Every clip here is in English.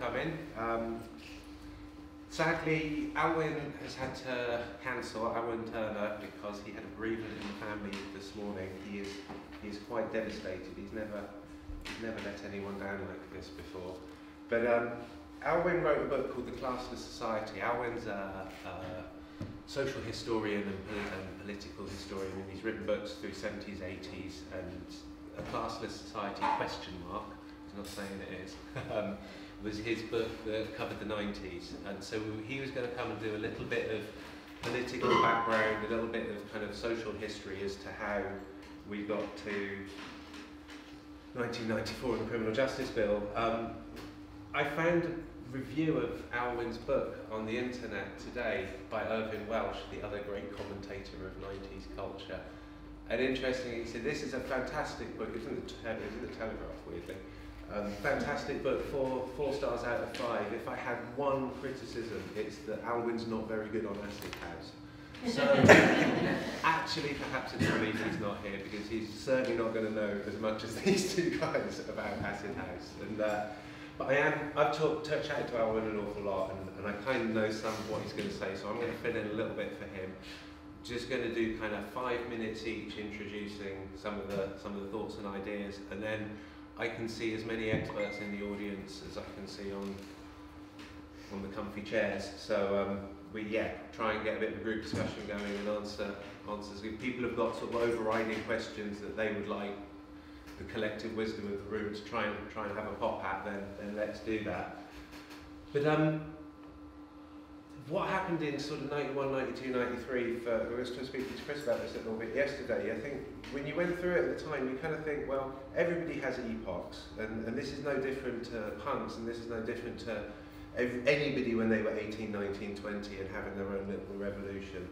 come in. Sadly, Alwyn has had to cancel, Alwyn Turner, because he had a bereavement in the family this morning. He is quite devastated. He's never let anyone down like this before. But Alwyn wrote a book called The Classless Society. Alwyn's a social historian and political historian, and he's written books through 70s, 80s, and A Classless Society, question mark, he's not saying it is, was his book that covered the 90s. And so he was going to come and do a little bit of political background, a little bit of kind of social history as to how we got to 1994 and the Criminal Justice Bill. I found a review of Alwyn's book on the internet today by Irvine Welsh, the other great commentator of 90s culture. And interestingly, he said, this is a fantastic book. It was in the Telegraph, weirdly. Fantastic book, 4 stars out of 5. If I had one criticism, it's that Alwyn's not very good on Acid House. So, actually, perhaps it's a relief he's not here, because he's certainly not going to know as much as these two guys about Acid House. And, but I've chatted to Alwyn an awful lot, and I kind of know some of what he's going to say, so I'm going to fill in a little bit for him. Just going to do kind of 5 minutes each, introducing some of the thoughts and ideas, and then I can see as many experts in the audience as I can see on the comfy chairs. So we try and get a bit of a group discussion going and answers. If people have got sort of overriding questions that they would like the collective wisdom of the room to try and have a pop at, then let's do that. But what happened in sort of 91, 92, 93, I was just speaking to Chris about this a little bit yesterday. I think when you went through it at the time, you kind of think, well, everybody has epochs, and this is no different to punks, and this is no different to anybody when they were 18, 19, 20 and having their own little revolution.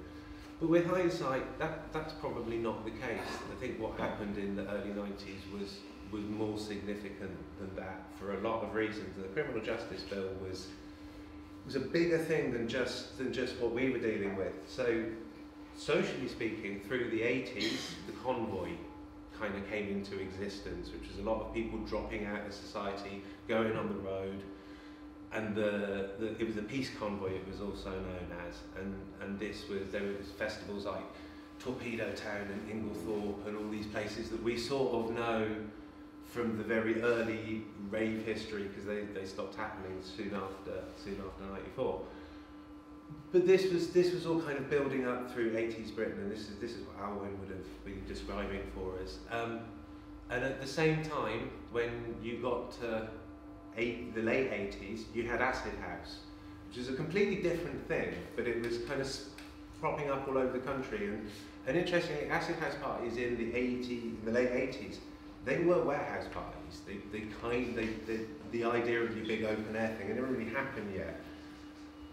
But with hindsight, that's probably not the case. I think what happened in the early 90s was more significant than that for a lot of reasons. The Criminal Justice Bill was a bigger thing than just what we were dealing with. So, socially speaking, through the 80s, the convoy kind of came into existence, which was a lot of people dropping out of society, going on the road, and it was the peace convoy it was also known as, and there were festivals like Torpedo Town and Inglethorpe and all these places that we sort of know from the very early rave history, because they stopped happening soon after 94. But this was all kind of building up through 80s Britain, and this is what Alwyn would have been describing for us. And at the same time, when you got to the late 80s, you had Acid House, which is a completely different thing, but it was kind of propping up all over the country. And interestingly, Acid House parties in the late 80s, they were warehouse parties. The idea of the big open air thing, it didn't really happen yet.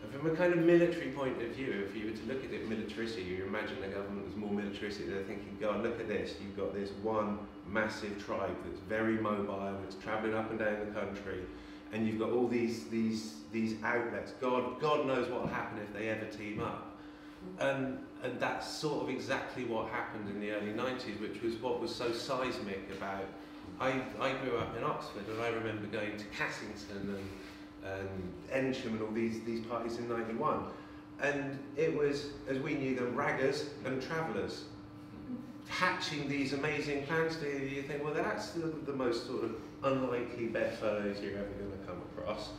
And from a kind of military point of view, if you were to look at it militaristic, you imagine the government was more militaristic. They're thinking, God, look at this. You've got this one massive tribe that's very mobile, it's travelling up and down the country, and you've got all these outlets. God knows what will happen if they ever team up. And that's sort of exactly what happened in the early 90s, which was what was so seismic about. I grew up in Oxford, and I remember going to Cassington and Ensham and all these parties in 91. And it was, as we knew them, raggers and travellers hatching these amazing plans. You think, well, that's the most sort of unlikely bedfellows you're ever going to come across.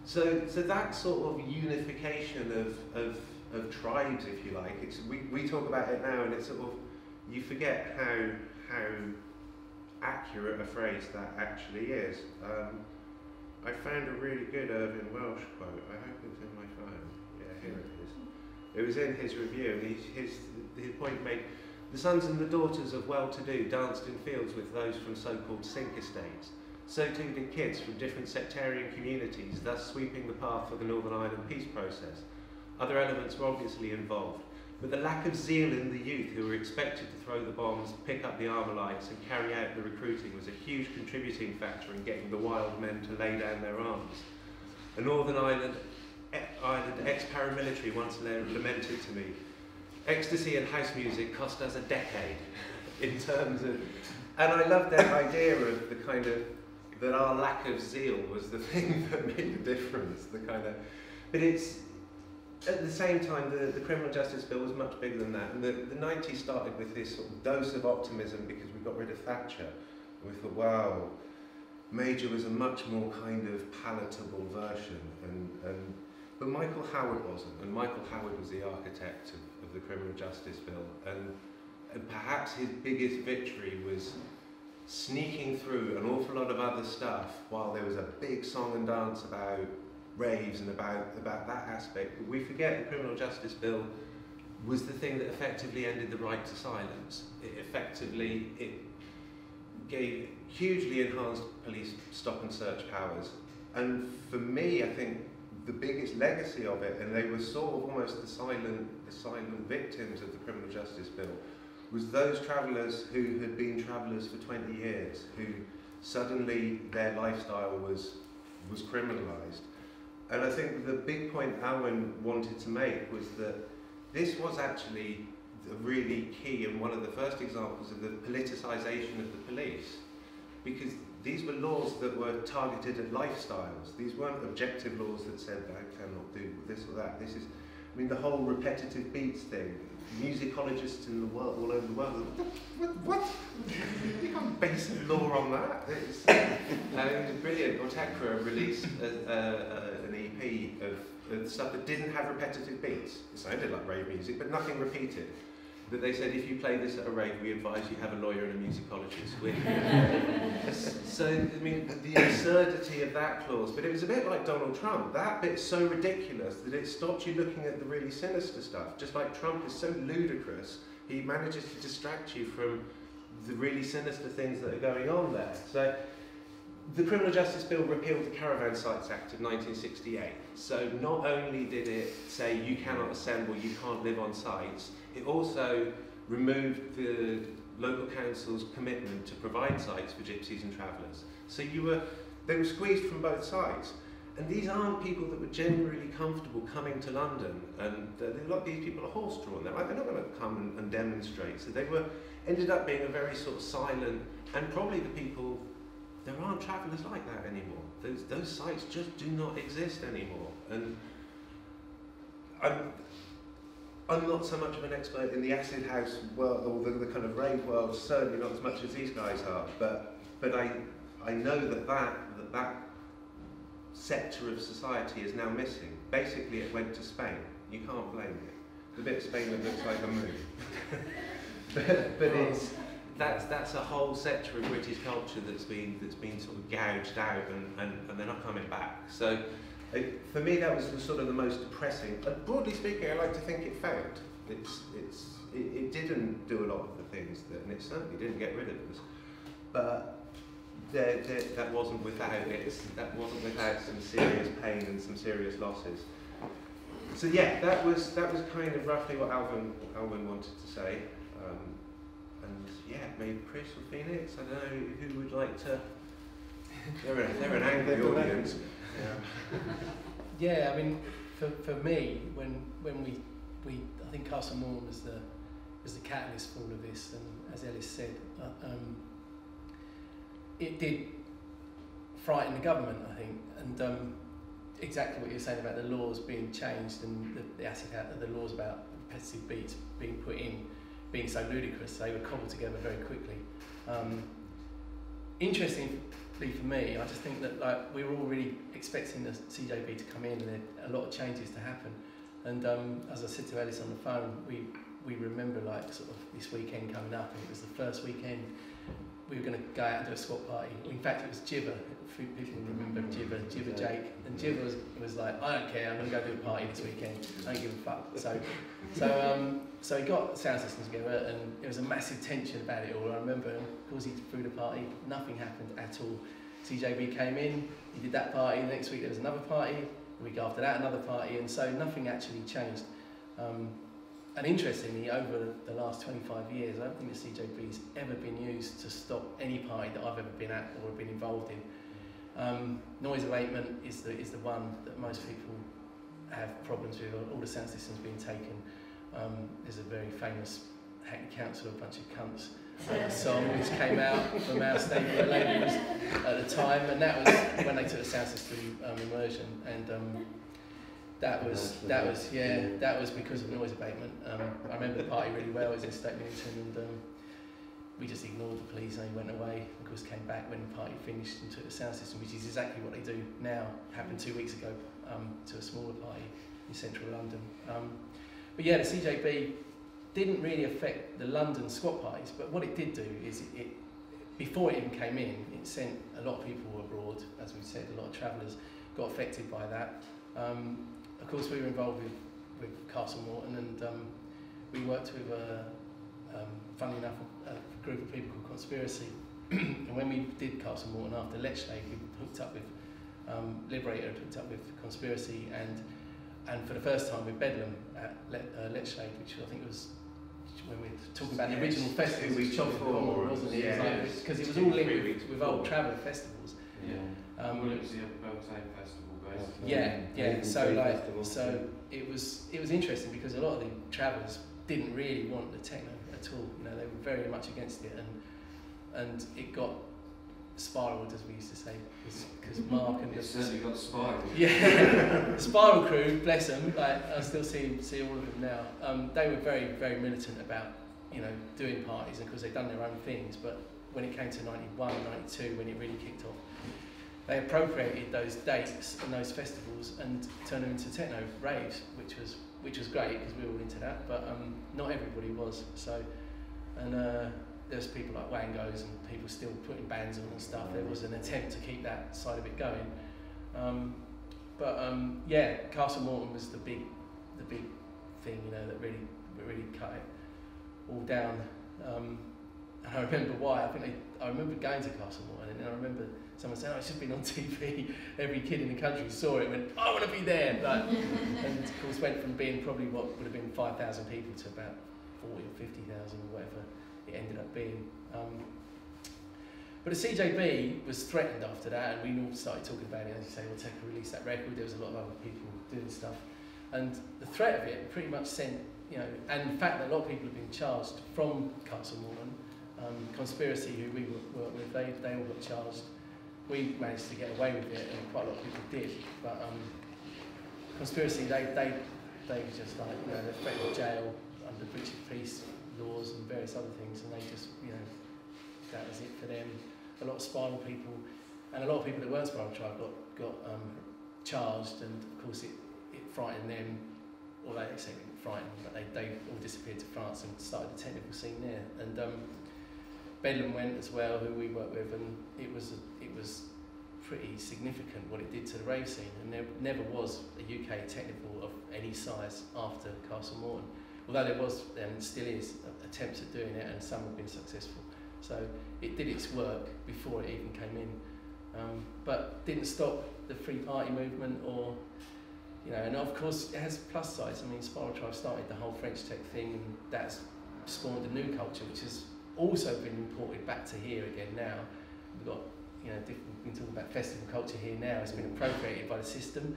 So that sort of unification of tribes, if you like, we talk about it now, and it's sort of, you forget how accurate a phrase that actually is. I found a really good Irvine Welsh quote. I hope it's in my phone. Yeah, here it is. It was in his review. His point made, the sons and the daughters of well-to-do danced in fields with those from so-called sink estates. So too did kids from different sectarian communities, thus sweeping the path for the Northern Ireland peace process. Other elements were obviously involved, but the lack of zeal in the youth who were expected to throw the bombs, pick up the Armalites and carry out the recruiting was a huge contributing factor in getting the wild men to lay down their arms. A Northern Ireland ex-paramilitary once lamented to me, ecstasy and house music cost us a decade in terms of, and I love that idea of the kind of that our lack of zeal was the thing that made the difference. But it's at the same time the criminal justice bill was much bigger than that, and the 90s started with this sort of dose of optimism because we got rid of Thatcher, and we thought, wow, Major was a much more kind of palatable version, but Michael Howard wasn't, and Michael Howard was the architect of the criminal justice bill, and perhaps his biggest victory was sneaking through an awful lot of other stuff while there was a big song and dance about raves and about that aspect. But we forget the criminal justice bill was the thing that effectively ended the right to silence. It gave hugely enhanced police stop and search powers, and for me I think the biggest legacy of it, and they were sort of almost the silent victims of the criminal justice bill, was those travellers who had been travellers for 20 years, who suddenly their lifestyle was criminalised. And I think the big point Alwyn wanted to make was that this was actually a really key and one of the first examples of the politicisation of the police, because these were laws that were targeted at lifestyles. These weren't objective laws that said, I cannot do this or that. This is, I mean, the whole repetitive beats thing. Musicologists in the world, all over the world, what? You can't base a law on that. It was brilliant. Ortekra released an EP of stuff that didn't have repetitive beats. It sounded like rave music, but nothing repeated. But they said, if you play this at a rave, we advise you have a lawyer and a musicologist with you. So, I mean, the absurdity of that clause, but it was a bit like Donald Trump. That bit's so ridiculous that it stopped you looking at the really sinister stuff. Just like Trump is so ludicrous, he manages to distract you from the really sinister things that are going on there. So, the Criminal Justice Bill repealed the Caravan Sites Act of 1968. So not only did it say you cannot assemble, you can't live on sites, it also removed the local council's commitment to provide sites for gypsies and travellers. So they were squeezed from both sides. And these aren't people that were generally comfortable coming to London, and a lot of these people are horse-drawn. They're not going to come and demonstrate. So they ended up being a very sort of silent, and probably the people. There aren't travellers like that anymore. Those sites just do not exist anymore. And I'm not so much of an expert in the acid house world or the kind of rave world, certainly not as much as these guys are. But I know that sector of society is now missing. Basically, it went to Spain. You can't blame it. The bit of Spain that looks like a moon. but that's a whole sector of British culture that's been sort of gouged out, and they're not coming back. So for me, that was sort of the most depressing. Broadly speaking, I like to think it failed. It didn't do a lot of the things and it certainly didn't get rid of us. But that wasn't without it. That wasn't without some serious pain and some serious losses. So yeah, that was kind of roughly what Alwyn wanted to say. And yeah, maybe Chris or Phoenix, I don't know who would like to. They're an angry audience. Yeah, I mean, for me, when we I think Castle Moore was the catalyst for all of this, and as Ellis said, it did frighten the government, I think, and exactly what you're saying about the laws being changed and the laws about repetitive beats being put in, being so ludicrous, they were cobbled together very quickly. Interestingly for me, I just think that we were all really expecting the CJB to come in and there a lot of changes to happen. And as I said to Ellis on the phone, we remember sort of this weekend coming up, and it was the first weekend we were going to go out and do a squat party. In fact, it was Jibber. People remember Jibber Jake, and Jibber was like, I don't care, I'm going to go do a party this weekend. I don't give a fuck. So he got sound systems together, and there was a massive tension about it all. I remember, of course, he threw the party. Nothing happened at all. CJB came in, he did that party. The next week there was another party. The week after that, another party, and so nothing actually changed. And interestingly, over the last 25 years, I don't think the CJB's ever been used to stop any party that I've ever been at or been involved in. Noise abatement is the one that most people have problems with. All the sound systems being taken. There's a very famous Hackney Council, a bunch of cunts, song which came out from our staple labels at the time, and that was when they took the sound system immersion, and that was because of noise abatement. I remember the party really well. It was in Stoke Newington, and we just ignored the police, and they went away. Of course, came back when the party finished and took the sound system, which is exactly what they do now. Happened 2 weeks ago to a smaller party in central London. But yeah, the CJB didn't really affect the London squat parties, but what it did do is it before it even came in, it sent a lot of people abroad, as we said, a lot of travellers got affected by that. Of course, we were involved with Castle Morton, and we worked with, funny enough, a group of people called Conspiracy. And when we did Castle Morton after Lechlade, we hooked up with Liberator, hooked up with Conspiracy, and for the first time with Bedlam at Lechlade, which I think was when we were talking about the original festival, we chopped before, wasn't it? Because it was all linked with old traveller festivals. Yeah. Well, it was the Beltane Festival, basically. Yeah. So it was interesting because a lot of the travellers didn't really want the techno at all. You know, they were very much against it, and it got spiraled, as we used to say, because Mark and it certainly got spiraled. Yeah, the Spiral crew, bless them. Like I still see all of them now. They were very, very militant about, you know, doing parties, and because they'd done their own things. But when it came to 91, 92, when it really kicked off, they appropriated those dates and those festivals and turned them into techno raves, which was great because we were all into that. But not everybody was. So, and there's people like Wangos and people still putting bands on and stuff. There was an attempt to keep that side of it going. Yeah, Castle Morton was the big thing, you know, that really cut it all down. And I remember why. I remember going to Castle Morton, and I remember someone saying, "Oh, it's just been on TV." Every kid in the country saw it and went, "I want to be there." Like, and of course went from being probably what would have been 5,000 people to about 40 or 50,000 or whatever it ended up being. But the CJB was threatened after that, and we all started talking about it. As you say, we'll take a release that record. There was a lot of other people doing stuff, and the threat of it pretty much sent, you know, and the fact that a lot of people have been charged from Castle Morton. Conspiracy, who we worked with, they all got charged. We managed to get away with it, and quite a lot of people did. But Conspiracy, they were just like, you know, they're threatened with jail under breach of peace laws and various other things, and they just, you know, that was it for them. A lot of Spiral people, and a lot of people that weren't Spiral Tribe got charged, and of course it frightened them, or they say it didn't frighten them, but they all disappeared to France and started the technical scene there. And Bedlam went as well, who we worked with, and it was pretty significant what it did to the rave scene, and there never was a UK technical of any size after Castle Morton. Although there was, and still is, attempts at doing it, and some have been successful. So it did its work before it even came in, but didn't stop the free party movement, or, you know. And of course it has plus sides. I mean, Spiral Tribe started the whole French tech thing, and that's spawned a new culture, which has also been imported back to here again now. We've got, you know, we've been talking about festival culture here now. It's been appropriated by the system.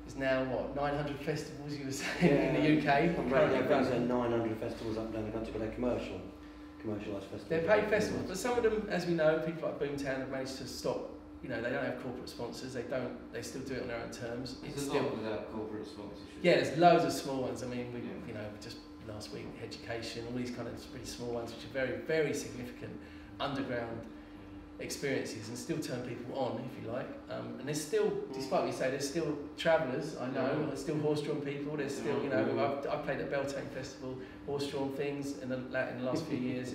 There's now, what, 900 festivals, you were saying, in the UK? Currently, there's 900 festivals up and down the country, but they're commercialised festivals. They're paid festivals, but some of them, as we know, people like Boomtown have managed to stop. You know, they don't have corporate sponsors. They still do it on their own terms. It's still without corporate sponsorship. Yeah, there's loads of small ones. I mean, you know, just last week, Education, all these kind of really small ones, which are very, very significant underground experiences, and still turn people on, if you like. And there's still, despite what you say, there's still travellers, I know, there's still horse-drawn people, there's still, you know, I've played at Beltane Festival, horse-drawn things in the last few years.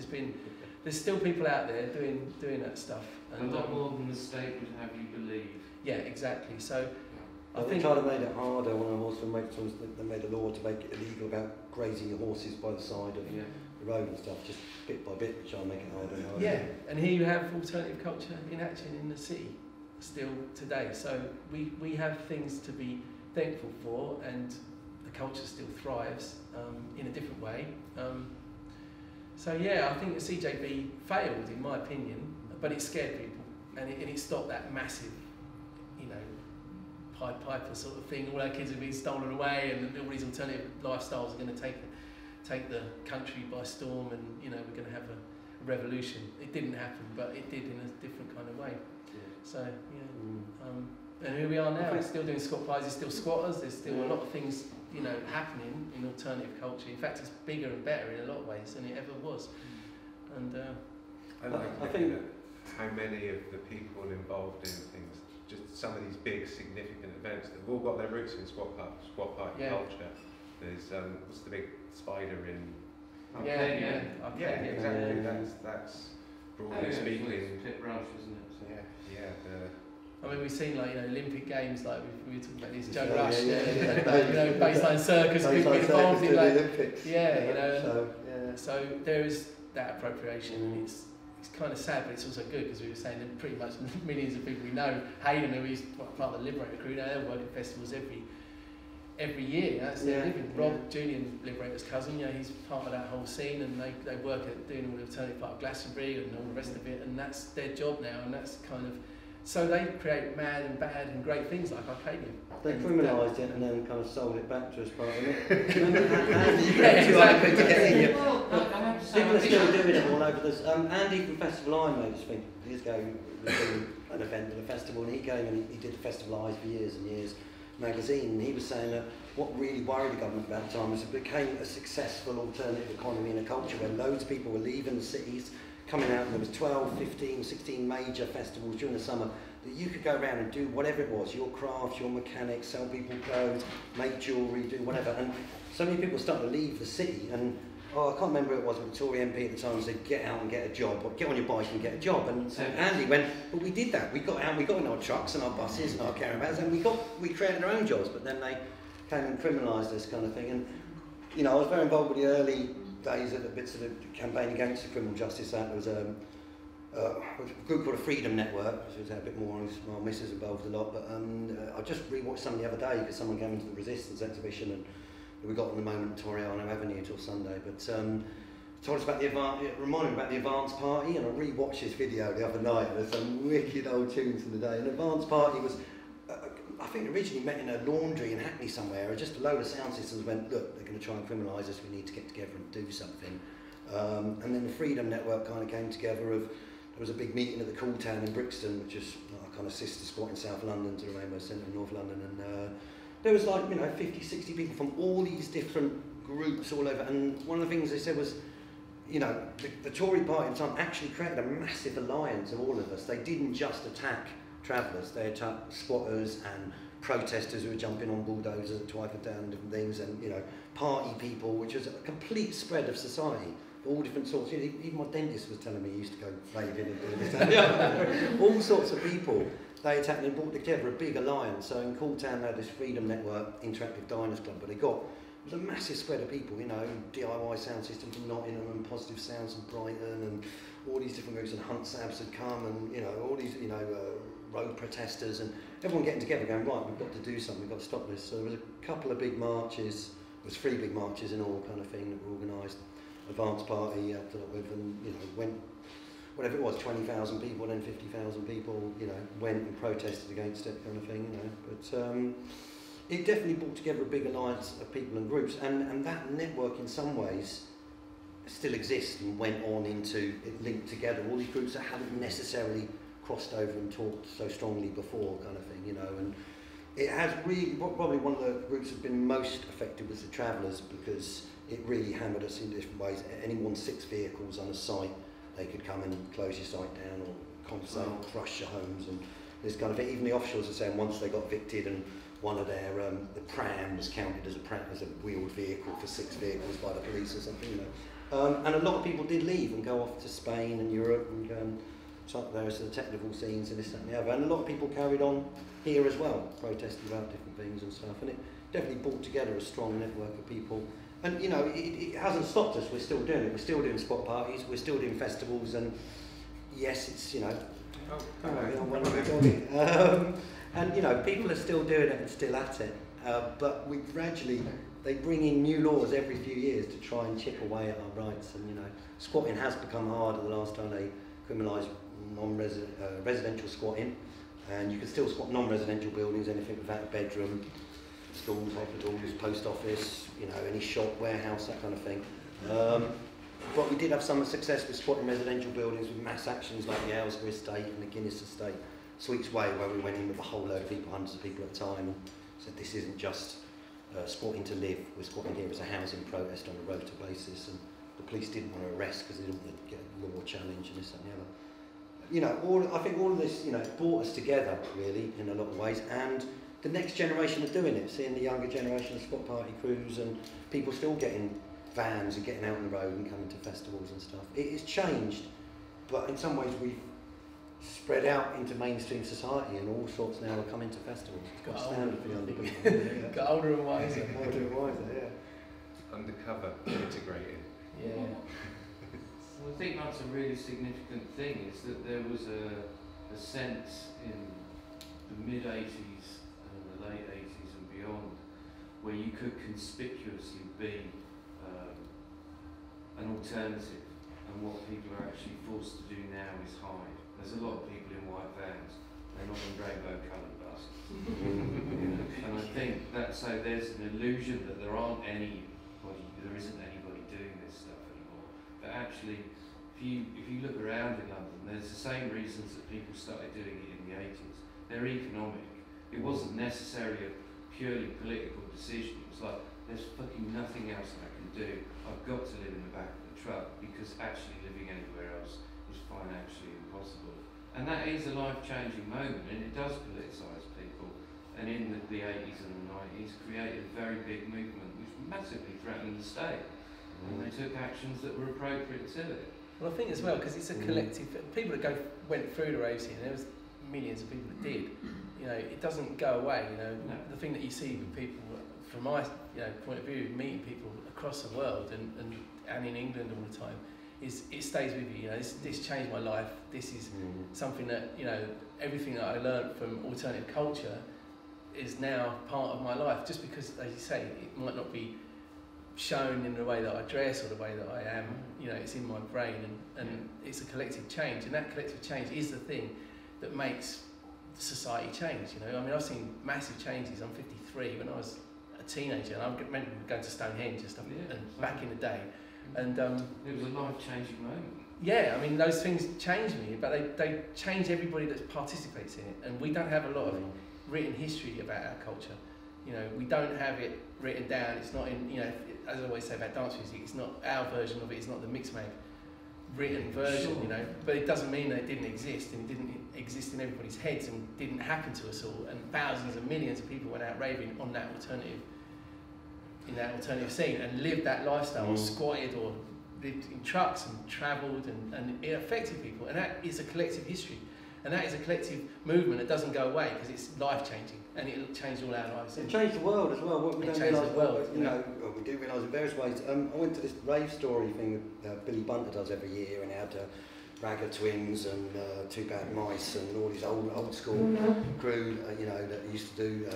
There's still people out there doing that stuff. And a lot more than the state would have you believe. Yeah, exactly. So I think they tried to make it harder. One of the horsemen they made a law to make it illegal about grazing your horses by the side of the road and stuff, just bit by bit, trying to make it harder and harder. Yeah, and here you have alternative culture in action in the city still today. So we have things to be thankful for, and the culture still thrives in a different way. So yeah, I think the CJB failed, in my opinion, but it scared people, and it stopped that massive, you know, Pied Piper sort of thing. All our kids are being stolen away, and all these alternative lifestyles are going to take the country by storm and, you know, we're going to have a revolution. It didn't happen, but it did in a different kind of way. Yeah. So, yeah. And here we are now, we're still doing squat pies, there's still squatters, there's still a lot of things, you know, happening in alternative culture. In fact, it's bigger and better in a lot of ways than it ever was. And I like looking at how many of the people involved in things, just some of these big significant events that have all got their roots in squat party culture. There's what's the big spider in? Exactly. That's broadly speaking. Clip Rush, isn't it? So. Yeah. I mean, we've seen like, you know, Olympic Games, like we were talking about this Joe Rush, you know, baseline circus, people involved in like, Olympics. you know, so there is that appropriation, and it's kind of sad, but it's also good, because we were saying that pretty much millions of people we know, Hayden, who is part of the Liberator crew, now they're working festivals every year. That's their living. Rob, Julian, Liberator's cousin, you know, he's part of that whole scene, and they work at doing all the alternative part of Glastonbury and all the rest of it, and that's their job now, and that's kind of, so they create mad and bad and great things like Arcadium. They criminalised it and then kind of sold it back to us part of it. People are still doing it all over this. Andy from Festival I made us think years ago, we were doing an event at a festival, and he came and he did the Festival Eyes for years and years magazine, and he was saying that what really worried the government about the time was it became a successful alternative economy and a culture where loads of people were leaving the cities, coming out, and there was 12, 15, 16 major festivals during the summer that you could go around and do whatever it was, your crafts, your mechanics, sell people clothes, make jewellery, do whatever. And so many people started to leave the city, and I can't remember who it was, but the Tory MP at the time said, get out and get a job, or get on your bike and get a job. And so Andy went, but we did that. We got out, we got in our trucks and our buses and our caravans, and we created our own jobs, but then they came and criminalised this kind of thing. And, you know, I was very involved with the early days of the bits of the campaign against the Criminal Justice Act. There was a group called the Freedom Network, which was a bit more, my missus involved a lot, but I just rewatched some the other day because someone came into the Resistance exhibition, and we got in the moment at Toriano Avenue till Sunday, but told us about it reminded me about the Advance Party, and I rewatched this video the other night, and there's some wicked old tunes from the day. And the Advance Party was, I think originally met in a laundry in Hackney somewhere, and just a load of sound systems went, look, they're going to try and criminalise us, we need to get together and do something. And then the Freedom Network kind of came together of, there was a big meeting at the Cool Town in Brixton, which is our kind of sister squat in South London to the Rainbow Centre in North London, and there was like, you know, 50, 60 people from all these different groups all over, and one of the things they said was, you know, the Tory party at the time actually created a massive alliance of all of us. They didn't just attack travellers, they attacked squatters and protesters who were jumping on bulldozers at Twyford Down and different things, and, you know, party people, which was a complete spread of society. All different sorts. Even my dentist was telling me he used to go raving and doing this. All sorts of people. They attacked and brought together a big alliance. So in Cool Town they had this Freedom Network Interactive Diners Club, but it was a massive spread of people, you know, DIY sound system from Nottingham and Positive Sounds from Brighton, and all these different groups, and Hunt Sabs had come, and, you know, all these, you know, road protesters, and everyone getting together going, right, we've got to do something, we've got to stop this. So there was a couple of big marches, there was 3 big marches and all kind of thing that were organised. Advance Party after that with, and, you know, went, whatever it was, 20,000 people, then 50,000 people, you know, went and protested against it, kind of thing, you know. But it definitely brought together a big alliance of people and groups, and that network in some ways still exists and went on into, it linked together all these groups that hadn't necessarily crossed over and talked so strongly before, kind of thing, you know. And it has really, probably one of the groups that have been most affected was the Travellers, because it really hammered us in different ways. Anyone 6 vehicles on a site, they could come and close your site down, or confiscate, crush your homes, and this kind of thing. Even the offshores are saying once they got evicted, and one of their the pram was counted as a wheeled vehicle for 6 vehicles by the police or something, you know. And a lot of people did leave and go off to Spain and Europe and go and talk there to the technical scenes and this, that and the other. And a lot of people carried on here as well, protesting about different things and stuff. And it definitely brought together a strong network of people. And, you know, it hasn't stopped us. We're still doing it. We're still doing spot parties. We're still doing festivals. And yes, it's, you know, and, you know, people are still doing it and still at it. But we gradually, they bring in new laws every few years to try and chip away at our rights. And, you know, squatting has become harder the last time they criminalised residential squatting. And you can still squat non-residential buildings, anything without a bedroom. schools, hospitals, post office, you know, any shop, warehouse, that kind of thing. But we did have some success with squatting residential buildings with mass actions like the Aylesbury estate and the Guinness estate, Sweets Way, where we went in with a whole load of people, hundreds of people at a time, and said this isn't just squatting to live, we're squatting here as a housing protest on a rota basis, and the police didn't want to arrest because they didn't want to get a law challenge and this and the other. You know, I think all of this, you know, brought us together really in a lot of ways, and the next generation are doing it, seeing the younger generation of squat party crews and people still getting vans and getting out on the road and coming to festivals and stuff. It has changed, but in some ways we've spread out into mainstream society and all sorts now are coming to festivals. It's got a standard for young people. Got older and wiser. Older and wiser, yeah. Undercover, integrated. Yeah. Well, I think that's a really significant thing, is that there was a sense in the mid-80s and the late 80s and beyond where you could conspicuously be an alternative, and what people are actually forced to do now is hide. There's a lot of people in white vans, they're not in rainbow coloured buses. You know? And I think that, so there's an illusion that there isn't anybody doing this stuff anymore. But actually, if you look around in London, there's the same reasons that people started doing it in the 80s. They're economic. It wasn't necessarily a purely political decision. It was like, there's fucking nothing else I can do. I've got to live in the back of the truck because actually living anywhere else is financially impossible. And that is a life-changing moment, and it does politicise people. And in the 80s and the 90s, created a very big movement which massively threatened the state. And they took actions that were appropriate to it. Well, I think as well, because it's a collective, people that went through the raves here, there was millions of people that did. You know, it doesn't go away. You know, No. The thing that you see with people, from my point of view, meeting people across the world and in England all the time, is it stays with you. You know, this changed my life. This is something that, you know, everything that I learned from alternative culture is now part of my life. Just because, as you say, it might not be shown in the way that I dress or the way that I am, you know, it's in my brain, and it's a collective change, and that collective change is the thing that makes society change. You know, I mean, I've seen massive changes. I'm 53. When I was a teenager, and I remember going to Stonehenge and stuff, and back in the day, and it was a life-changing moment. Yeah, I mean, those things change me, but they change everybody that participates in it, and we don't have a lot of written history about our culture. You know, we don't have it written down. It's not in, you know, as I always say about dance music, it's not our version of it. It's not the mixed mag written version, Sure. you know. But it doesn't mean that it didn't exist, and it didn't exist in everybody's heads, and didn't happen to us all. And thousands and millions of people went out raving on that alternative, in that alternative scene, and lived that lifestyle, or squatted, or lived in trucks and travelled, and it affected people. And that is a collective history. And that is a collective movement that doesn't go away because it's life-changing, and it'll change all our lives. It changed the world as well. What we don't realise, you know, we do realise in various ways. I went to this rave story thing that Billy Bunter does every year, and had Ragga Twins and Two Bad Mice and all these old school crew, you know, that used to do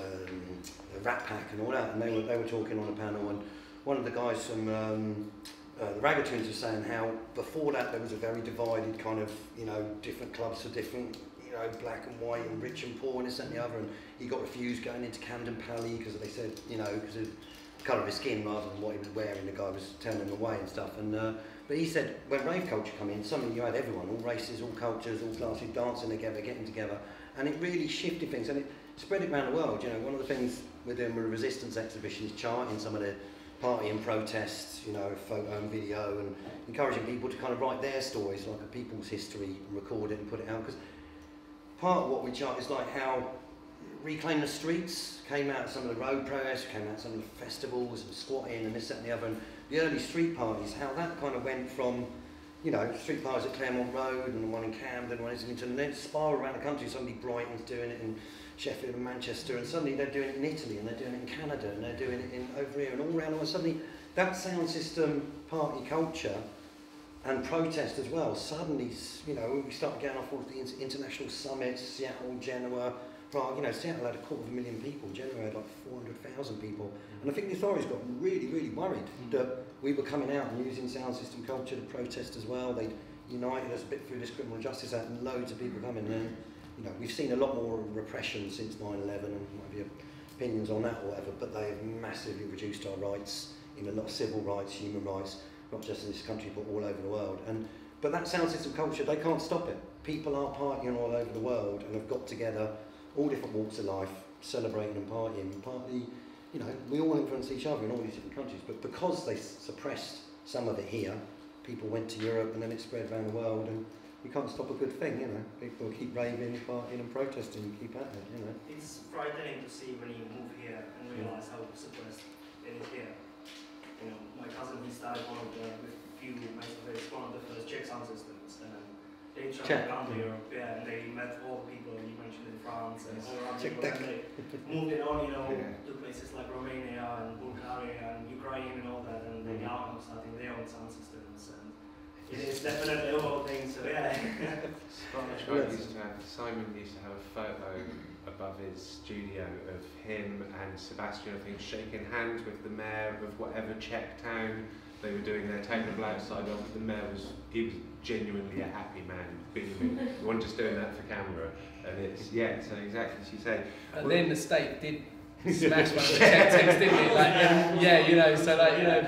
the Rat Pack and all that. And they were talking on a panel, and one of the guys from the Ragga Twins was saying how before that there was a very divided kind of, you know, different clubs for different, you know, black and white and rich and poor and this and the other, and he got refused going into Camden Pally because they said, you know, because of the colour of his skin rather than what he was wearing, the guy was turning him away and stuff. And but he said when rave culture came in, suddenly you had everyone, all races, all cultures, all classes dancing together, getting together, and it really shifted things, and it spread it around the world. You know, one of the things we're doing with a resistance exhibition is charting some of the party and protests, you know, photo and video, and encouraging people to kind of write their stories, like a people's history, and record it and put it out. Because part of what we chart is like how Reclaim the Streets came out of some of the road protests, came out of some of the festivals and squatting and this, that and the other, and the early street parties, how that kind of went from, you know, street parties at Claremont Road and the one in Camden, one in Islington, and then spiral around the country. Suddenly Brighton's doing it in Sheffield and Manchester, and suddenly they're doing it in Italy, and they're doing it in Canada, and they're doing it in over here, and all around the world. Suddenly that sound system, party culture and protest as well, suddenly, you know, we start getting off all the international summits, Seattle, Genoa, Prague. You know, Seattle had 250,000 people, Genoa had like 400,000 people, and I think the authorities got really, really worried that we were coming out and using sound system culture to protest as well. They'd united us a bit through this Criminal Justice Act, and loads of people coming in. You know, we've seen a lot more repression since 9/11, and might be a opinions on that or whatever, but they have massively reduced our rights in a lot of civil rights, human rights, not just in this country but all over the world. But that sound system culture, they can't stop it. People are partying all over the world and have got together, all different walks of life, celebrating and partying. Partly, you know, we all influence each other in all these different countries, but because they suppressed some of it here, people went to Europe and then it spread around the world, and you can't stop a good thing, you know. People keep raving, partying and protesting and keep at it, you know. It's frightening to see when you move here and realise how suppressed it is here. You know, my cousin, he started one of the, with a few mates of his, one of the first Czech sound systems, and they travelled around Europe, and they met all the people you mentioned in France and all around Europe, and they moved it on, you know, to places like Romania and Bulgaria and Ukraine and all that, and they are now starting their own sound systems, and it is definitely a whole thing, so yeah. Simon used to have a photo above his studio of him and Sebastian, I think, shaking hands with the mayor of whatever Czech town they were doing their technical outside of. The mayor was genuinely a happy man, beaming. The one just doing that for camera, and it's, yeah, so exactly as you say. And then the state did smash one of the Czech things, didn't it? Like, yeah, you know, so like, you know,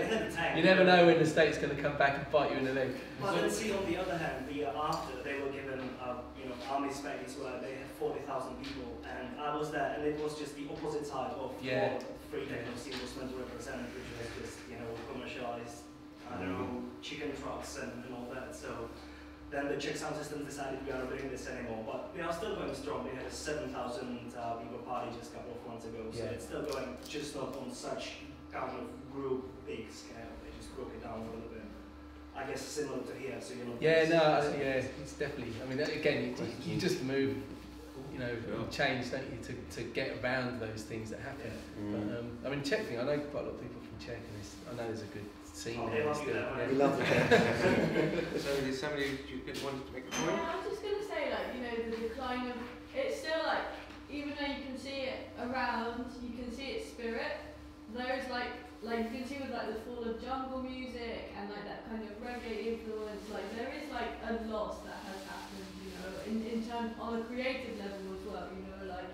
you never know when the state's going to come back and bite you in the leg. But then see, on the other hand, the year after, they were given, you know, army space where they had 40,000 people, and I was there, and it was just the opposite side of what freedom of steel was meant to represent, which was just, you know, commercialized, I don't know, chicken trucks and all that. So then the Czech sound systems decided we are not doing this anymore, but we are still going strong. They had a 7,000 people party just a couple of months ago, so it's still going, just not on such kind of group, big scale. They just broke it down a little bit. I guess similar to here, so you're not... It's definitely, I mean, again, you just move, you know, change, don't you, to get around those things that happen. But, I mean, Czech thing, I know quite a lot of people from Czech, and I know there's a good scene there. We love the Czech. So is somebody who wanted to make a point? Yeah, I was just going to say, like, you know, the decline of, it's still like, even though you can see it around, you can see its spirit, there's like you can see with like the fall of jungle music and like that kind of reggae influence, like there is like a loss that has happened, you know, in terms on a creative level as well, you know, like,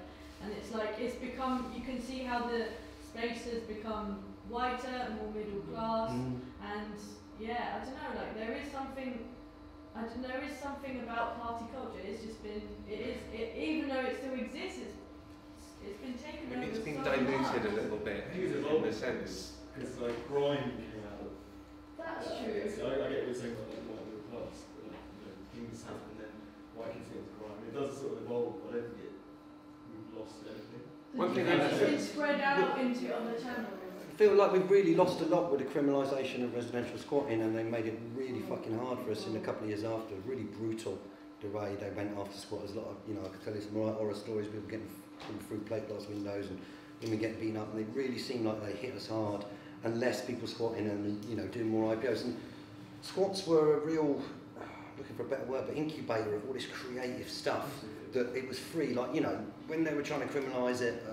and it's like it's become, you can see how the space has become whiter, more middle class, and yeah, I don't know, like there is something about party culture. It's just been, even though it still exists, it's been taken over. It's been diluted a little bit in a sense. Because like grime came out of. That's true. So I get what you're saying about like middle class, but like, you know, things happen then. Why continue to grime? It does sort of evolve, but I don't think we've lost anything. One thing it's been spread out into other channels. I feel like we've really lost a lot with the criminalisation of residential squatting, and they made it really fucking hard for us in a couple of years after. Really brutal the way they went after squatters. A lot of, you know, I could tell you some horror stories, people getting through plate glass windows and women getting beaten up, and they really seem like they hit us hard, and less people squatting and, you know, doing more IPOs. And squats were a real, looking for a better word, but incubator of all this creative stuff. That it was free, like, you know, when they were trying to criminalise it,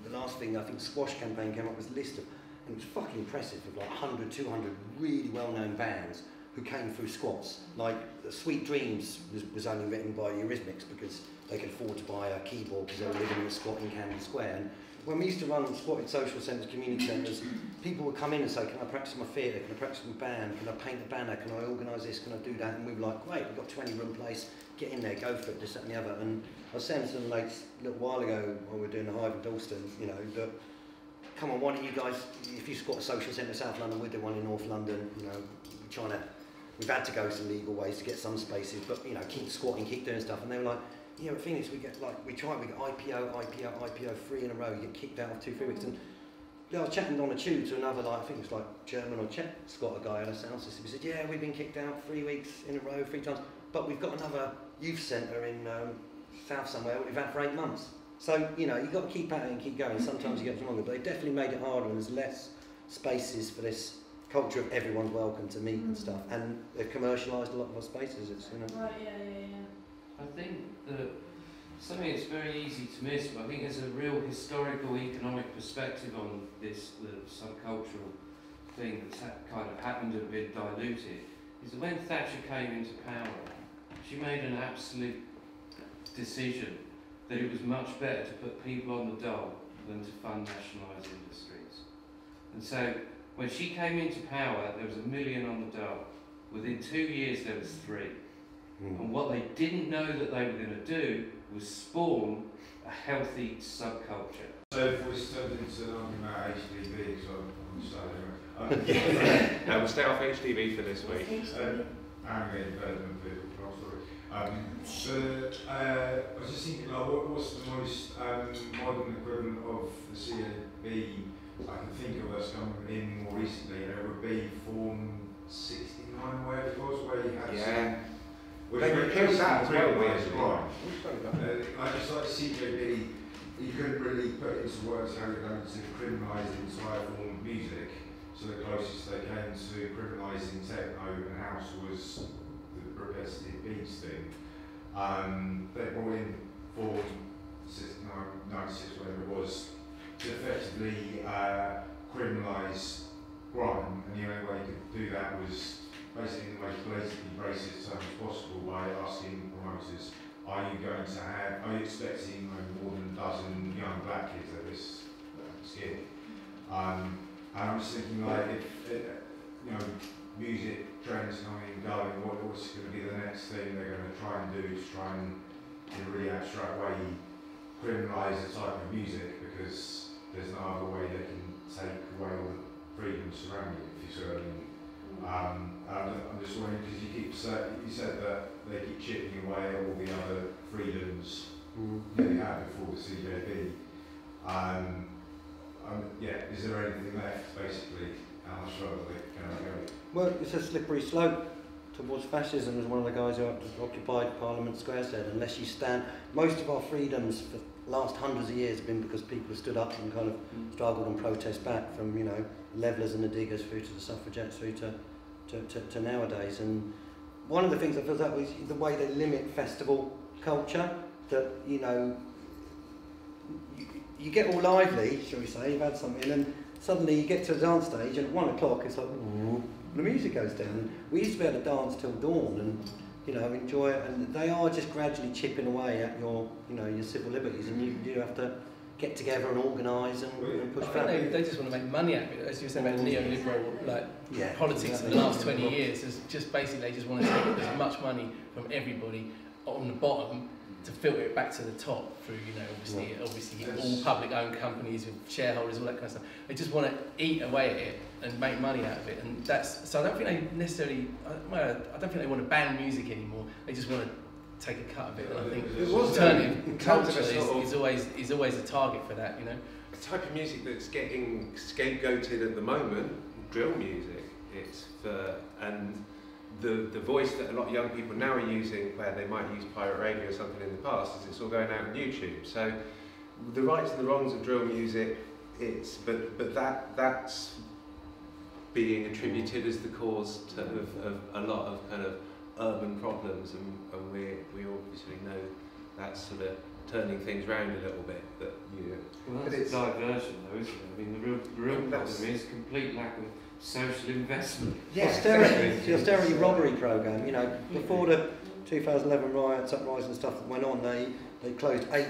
the last thing I think the Squash campaign came up with a list of, and it was fucking impressive, of like 100, 200 really well-known bands who came through squats. Like Sweet Dreams was only written by Eurythmics because they could afford to buy a keyboard because they were living in a squat in Camden Square. And when we used to run squatted social centres, community centres, people would come in and say, can I practice my theatre, can I practice my band, can I paint a banner, can I organise this, can I do that? And we were like, great, we've got a 20-room place, get in there, go for it, this, that and the other. And I was saying to some mates a little while ago when we were doing the Hive in Dalston, you know, that, come on, why don't you guys, if you squat a social centre in South London, we'll do one in North London, you know, we've had to go some legal ways to get some spaces, but, you know, keep squatting, keep doing stuff. And they were like, yeah, the thing is, we get IPO 3 in a row, you get kicked out of 2-3 weeks. And I was chatting on a tube to another, like, I think it was like German or Czech squatter guy on a sound system. He said, yeah, we've been kicked out 3 weeks in a row, 3 times, but we've got another youth centre in South somewhere we've had for 8 months. So, you know, you've got to keep at it and keep going. Sometimes you get longer, but they definitely made it harder, and there's less spaces for this culture of everyone's welcome to meet and stuff. And they've commercialised a lot of our spaces. It's, you know. Right, yeah. I think that something that's very easy to miss, but I think there's a real historical, economic perspective on this, the subcultural thing that's kind of happened and been diluted, is that when Thatcher came into power, she made an absolute decision that it was much better to put people on the dole than to fund nationalised industries. And so when she came into power, there was 1 million on the dole. Within 2 years, there was 3. And what they didn't know that they were going to do was spawn a healthy subculture. So if we turned into an argument about HDB, because I'm sorry. We'll stay off HDB for this week. I'm getting development people, sorry. I was just thinking, like, what's the most modern equivalent of the CAB I can think of that's come in more recently? It would be Form 69, where it was, where you had some. They repealed that as well, right. I just like CJB, you couldn't really put into words how you're going to criminalise the entire form of music. So the closest they came to criminalising techno and house was the repetitive beats thing. They brought in Form 96, whatever it was, to effectively criminalise grime, and the only way you could do that was basically in the most blatantly racist terms possible by asking promoters, are you expecting more than a dozen young black kids at this gig? And I'm just thinking, like, if music trends coming and going, what's going to be the next thing they're going to try and do to try and, in a really abstract way, criminalise the type of music, because there's no other way they can take away all the freedoms surrounding it, if you see what I mean. I'm just wondering, because you said that they keep chipping away at all the other freedoms that they had before the CJB. Is there anything left, basically? How much further can I go? Well, it's a slippery slope towards fascism, as one of the guys who occupied Parliament Square said. Unless you stand, most of our freedoms for the last hundreds of years have been because people have stood up and kind of struggled and protest back, from levellers and the diggers through to the suffragettes through to nowadays. And one of the things I feel that was the way they limit festival culture, that you get all lively, shall we say, you've had something, and suddenly you get to a dance stage and at 1 o'clock it's like, the music goes down. And we used to be able to dance till dawn and enjoy it, and they are just gradually chipping away at your civil liberties, and you have to get together and organise and push back. They just want to make money out of it, as you were saying about neoliberal politics in the last 20 years. Is just basically they just want to take as much money from everybody on the bottom to filter it back to the top through obviously all public owned companies with shareholders, all that kind of stuff. They just want to eat away at it and make money out of it, and that's so. I don't think they necessarily. I don't think they want to ban music anymore. They just want to take a cut of it, and I think alternative culture is always a target for that, The type of music that's getting scapegoated at the moment, drill music, and the voice that a lot of young people now are using, where they might use pirate radio or something in the past, is it's all going out on YouTube. So the rights and the wrongs of drill music, but that's being attributed as the cause of a lot of kind of urban problems, and we obviously know that's sort of turning things round a little bit. Well, that's a diversion, though, isn't it? I mean, the real problem is complete lack of social investment. Yeah, the austerity robbery programme. Before the 2011 riots, uprising and stuff that went on, they closed 8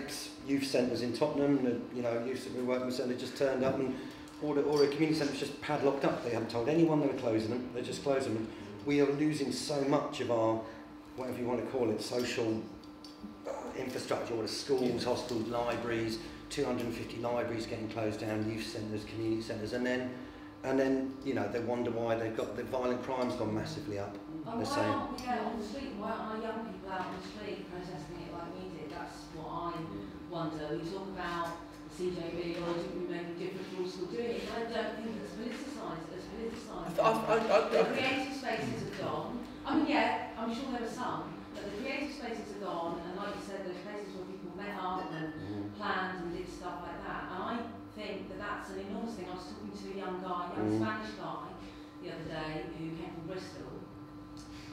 youth centres in Tottenham. The youth that we were working with, so they just turned up, and all the community centres just padlocked up. They haven't told anyone they were closing them. They just closed them. We are losing so much of our, whatever you want to call it, social infrastructure, or the schools, hospitals, libraries, 250 libraries getting closed down, youth centres, community centres, and then they wonder why they've got the violent crime's gone massively up. Why aren't we out on the street? Why aren't our young people out on the street protesting it like music? That's what I wonder. We talk about CJB, or do we make a different rules for doing it? I don't think it's politicised. The creative spaces have gone. I mean, I'm sure there are some, but the creative spaces are gone, and like you said, there's places where people met up and planned and did stuff like that. And I think that that's an enormous thing. I was talking to a young Spanish guy the other day who came from Bristol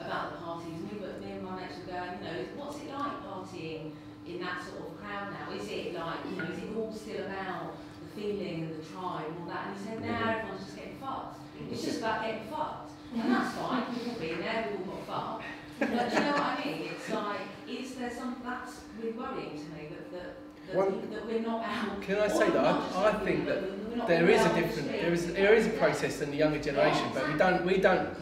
about the parties. Me and my mates were going, what's it like partying in that sort of crowd now? Is it like, is it all still about the feeling and the tribe and all that? And he said, no, everyone's just getting fucked. It's just about getting fucked. And that's fine, we've all been there, we've all got fucked. But do you know what I mean? It's like, is there that's really worrying to me that that we're not out. Can I say that I think that there is a different, there is a process in the younger generation, but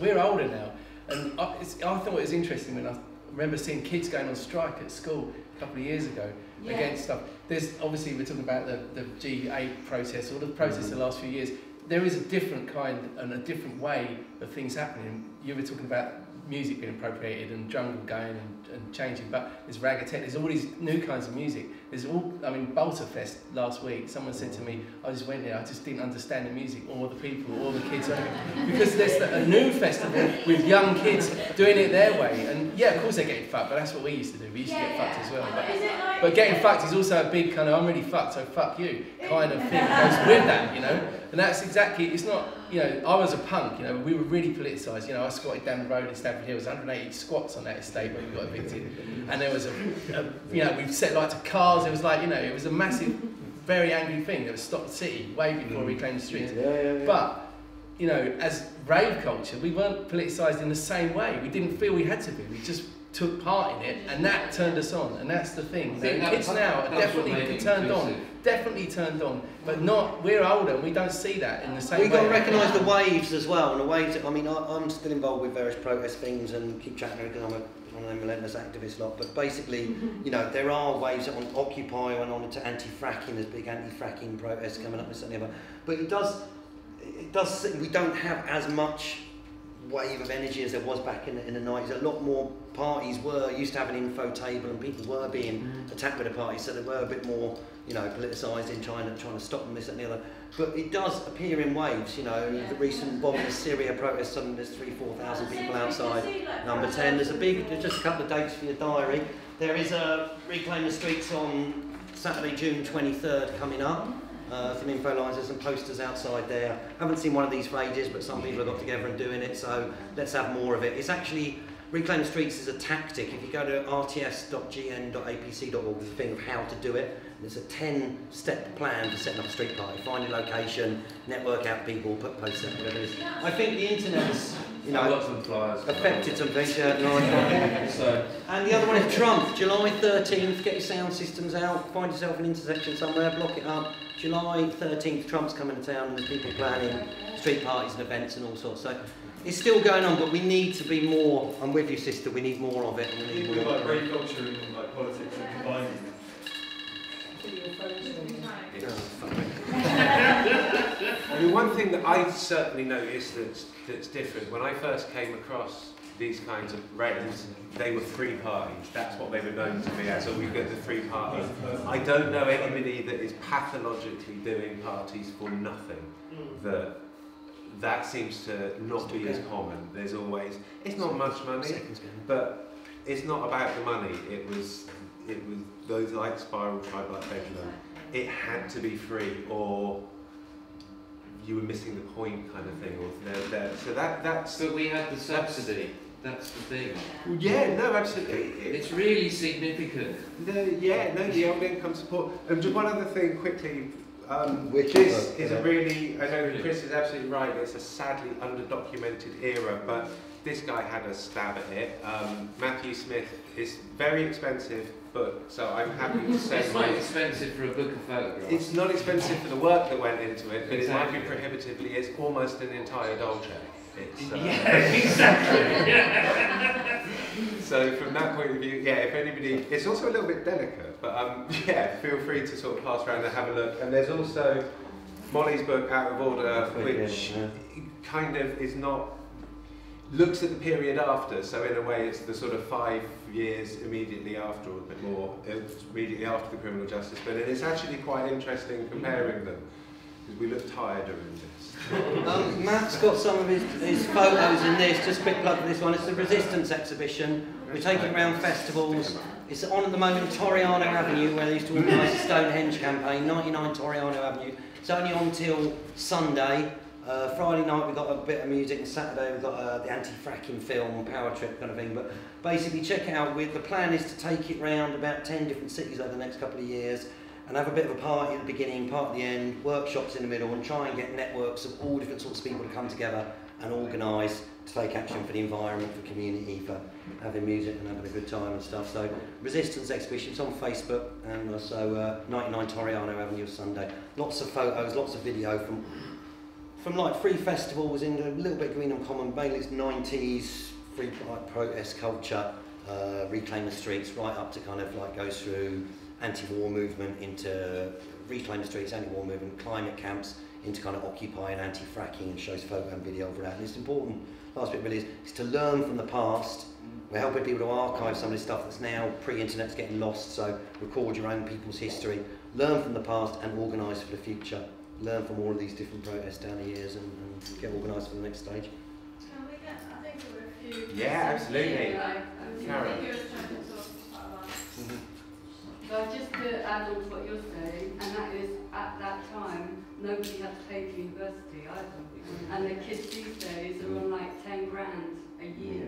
we're older now, and I thought it was interesting when I remember seeing kids going on strike at school a couple of years ago against stuff. There's obviously, we're talking about the G8 process or the process the last few years. There is a different kind and a different way of things happening. You were talking about music being appropriated and jungle going and changing, but there's ragtime, there's all these new kinds of music. There's all, I mean, Bolter Fest last week, someone said to me, I just went there, I just didn't understand the music or the people or the kids, because there's a new festival with young kids doing it their way, and yeah, of course they're getting fucked, but that's what we used to do, we used to get fucked as well. But getting fucked is also a big kind of, I'm really fucked, so fuck you, kind of thing that goes with that, you know? And that's exactly, it's not, you know, I was a punk, you know, we were really politicised, you know, I squatted down the road in Stamford Hill, there was 180 squats on that estate when we got evicted, and there was you know, we set light to cars, it was like, you know, it was a massive, very angry thing that was stopped the city way before we reclaimed the streets. But, you know, as rave culture, we weren't politicised in the same way, we didn't feel we had to be, we just took part in it, and that turned us on, and that's the thing. Kids now are definitely turned on, but not, we're older and we don't see that in the same way. We've got to recognise the waves as well, and the waves, I mean, I'm still involved with various protest things and keep chatting because I'm one of them relentless activist lot, but basically, you know, there are waves that on Occupy went on into anti-fracking, there's big anti-fracking protests coming up with something about, but it does, we don't have as much wave of energy as there was back in the 90s. A lot more parties used to have an info table and people were being attacked with the parties, so they were a bit more, you know, politicised in trying to stop them, this and the other. But it does appear in waves, you know, the recent bombing of Syria protests, there's 3,000-4,000 people outside number 10. There's just a couple of dates for your diary. There is a Reclaim the Streets on Saturday, June 23rd coming up. Some info lines, there's some posters outside there. Haven't seen one of these for ages, but some people have got together and doing it, so let's have more of it. It's actually, Reclaim the Streets is a tactic. If you go to rts.gn.apc.org, there's a thing of how to do it. There's a 10-step plan for setting up a street party. Find a location, network out people, put posts out, whatever it is. I think the internet has, you know, affected some things. And the other one is Trump, July 13th, get your sound systems out, find yourself an intersection somewhere, block it up. July 13th, Trump's coming to town and there's people planning street parties and events and all sorts. So it's still going on, but we need to be more, I'm with you sister, we need more of it. And we need more like rave culture and like politics and combining them. I mean, one thing that I certainly noticed that's different, when I first came across these kinds of raves, they were free parties. That's what they were known to be as, or we get the free parties. I don't know anybody that is pathologically doing parties for nothing. That seems to not be as common. There's always, it's not much money, but it's not about the money. It was those like spiral tribe like pendulum. It had to be free, or you were missing the point, kind of thing. Or so that's. But we had the subsidy. That's the thing. Well, yeah, no, absolutely. It's really significant. The old income support. And just one other thing quickly, which is a really, I know Chris is absolutely right, it's a sadly underdocumented era, but this guy had a stab at it. Matthew Smith is very expensive book, so I'm happy to say it's not expensive for a book of photographs. It's not expensive for the work that went into it, but it might be prohibitively. It's almost an entire Dolce. Yeah, exactly. So from that point of view, yeah, if anybody, it's also a little bit delicate, but yeah, feel free to sort of pass around and have a look. And there's also Molly's book, Out of Order, which kind of is not, looks at the period after, so in a way it's the sort of 5 years immediately after, or a bit more, immediately after the criminal justice bill, and it's actually quite interesting comparing them, because we look tired doing this. Matt's got some of his photos in this, just quick plug for this one. It's the Resistance exhibition. We're taking around festivals. It's on at the moment Torriano Avenue, where they used to organise the Stonehenge campaign, 99 Torriano Avenue. It's only on till Sunday. Friday night we've got a bit of music, and Saturday we've got the anti-fracking film, Power Trip kind of thing. But basically check it out. The plan is to take it round about 10 different cities over the next couple of years, and have a bit of a party at the beginning, part at the end, workshops in the middle, and try and get networks of all different sorts of people to come together and organise to take action for the environment, for community, for having music and having a good time and stuff. So Resistance exhibitions on Facebook, and also 99 Torriano Avenue Sunday. Lots of photos, lots of video from like free festivals in a little bit Greenham Common, mainly it's 90s free protest culture, Reclaim the Streets, right up to kind of like goes through anti-war movement into Reclaim the Streets, anti-war movement, climate camps, into kind of Occupy and anti-fracking, and shows photo and video of that. And it's important, last bit really is to learn from the past. We're helping people to archive some of this stuff that's now pre-internet's getting lost, so record your own people's history, learn from the past and organise for the future. Learn from all of these different protests down the years and get organised for the next stage. Can we get, I think there were a few. Yeah, absolutely. Karen. So just to add on to what you're saying, and that is, at that time, nobody had to pay for university either. And the kids these days are on like 10 grand a year.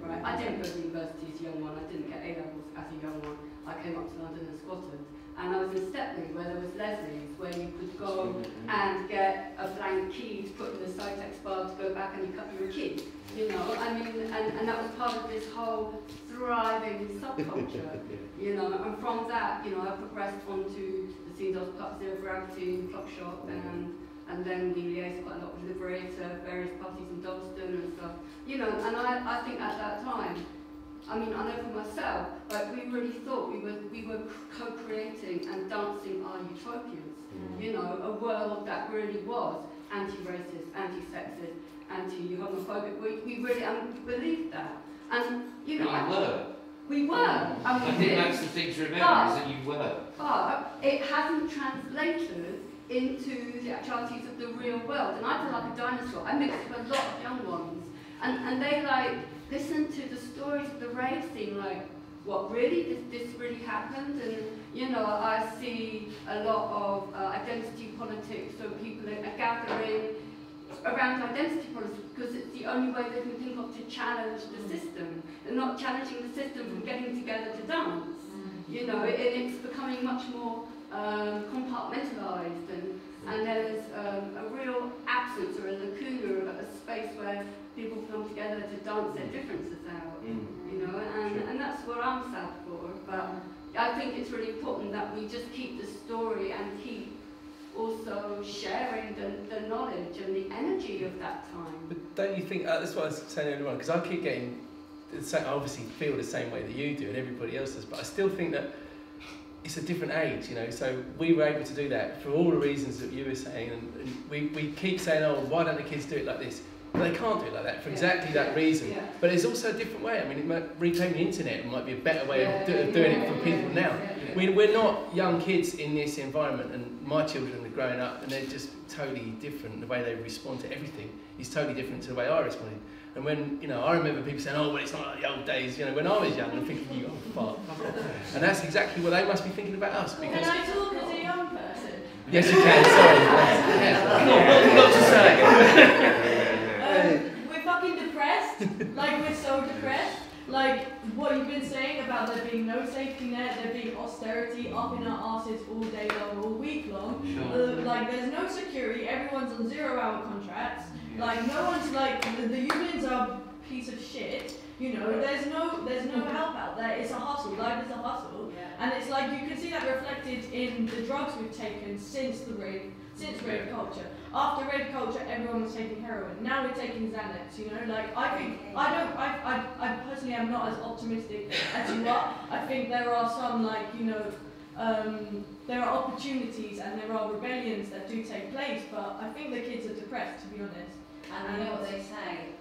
Right? I didn't go to university as a young one, I didn't get A-levels as a young one. I came up to London and Scotland. And I was in Stepney, where there was Leslie's, where you could go and get a blank key to put in the Cytex bar to go back and you cut your key. You know, I mean, and that was part of this whole thriving subculture, you know, and from that, you know, I progressed onto the scenes. I was part of Zero Gravity, Clock Shop, and then we liaised quite a lot with Liberator, various parties in Dalston and stuff. You know, and I think at that time, I mean, I know for myself, like we really thought we were co-creating and dancing our utopias. You know, a world that really was anti-racist, anti-sexist, anti-homophobic. We really believed that. And, you know, we were. And I think that's the thing to remember, is that you were. But it hasn't translated into the actualities of the real world. And I feel like a dinosaur. I mixed with a lot of young ones. And they like listen to the stories of the rave scene, like, what, really? This really happened? And, you know, I see a lot of identity politics, so people are gathering around identity politics because it's the only way they can think of to challenge the system. They're not challenging the system from getting together to dance. You know, it's becoming much more compartmentalised, and there's a real absence or a lacuna of a space where people come together to dance their differences out, you know, and that's what I'm sad for. But I think it's really important that we just keep the story and keep also sharing the knowledge and the energy of that time. But don't you think, that's what I was saying earlier on, because I keep getting, I obviously feel the same way that you do and everybody else does, but I still think that it's a different age, you know, so we were able to do that for all the reasons that you were saying, and we keep saying, oh, why don't the kids do it like this? But they can't do it like that for exactly that reason. Yeah. But there's also a different way. I mean, reclaiming the internet might be a better way of doing it for people now. We're not young kids in this environment, and my children are growing up, and they're just totally different. The way they respond to everything is totally different to the way I responded. And when, you know, I remember people saying, oh, well, it's not like the old days, you know, when I was young, I'm thinking, you fuck. And that's exactly what they must be thinking about us. Because can I talk as a young person? Yes, you can, sorry. Not to say. We're fucking depressed, like we're so depressed, like what you've been saying about there being no safety net, there being austerity up in our asses all day long, all week long, like there's no security, everyone's on 0-hour contracts, like no one's like, the unions are a piece of shit, you know, there's no help out there, it's a hustle, life is a hustle, and it's like you can see that reflected in the drugs we've taken since rave culture. After rave culture, everyone was taking heroin. Now we're taking Xanax, you know, like I personally am not as optimistic as you are. I think there are some, like, you know, there are opportunities and there are rebellions that do take place, but I think the kids are depressed, to be honest. And you know what they say,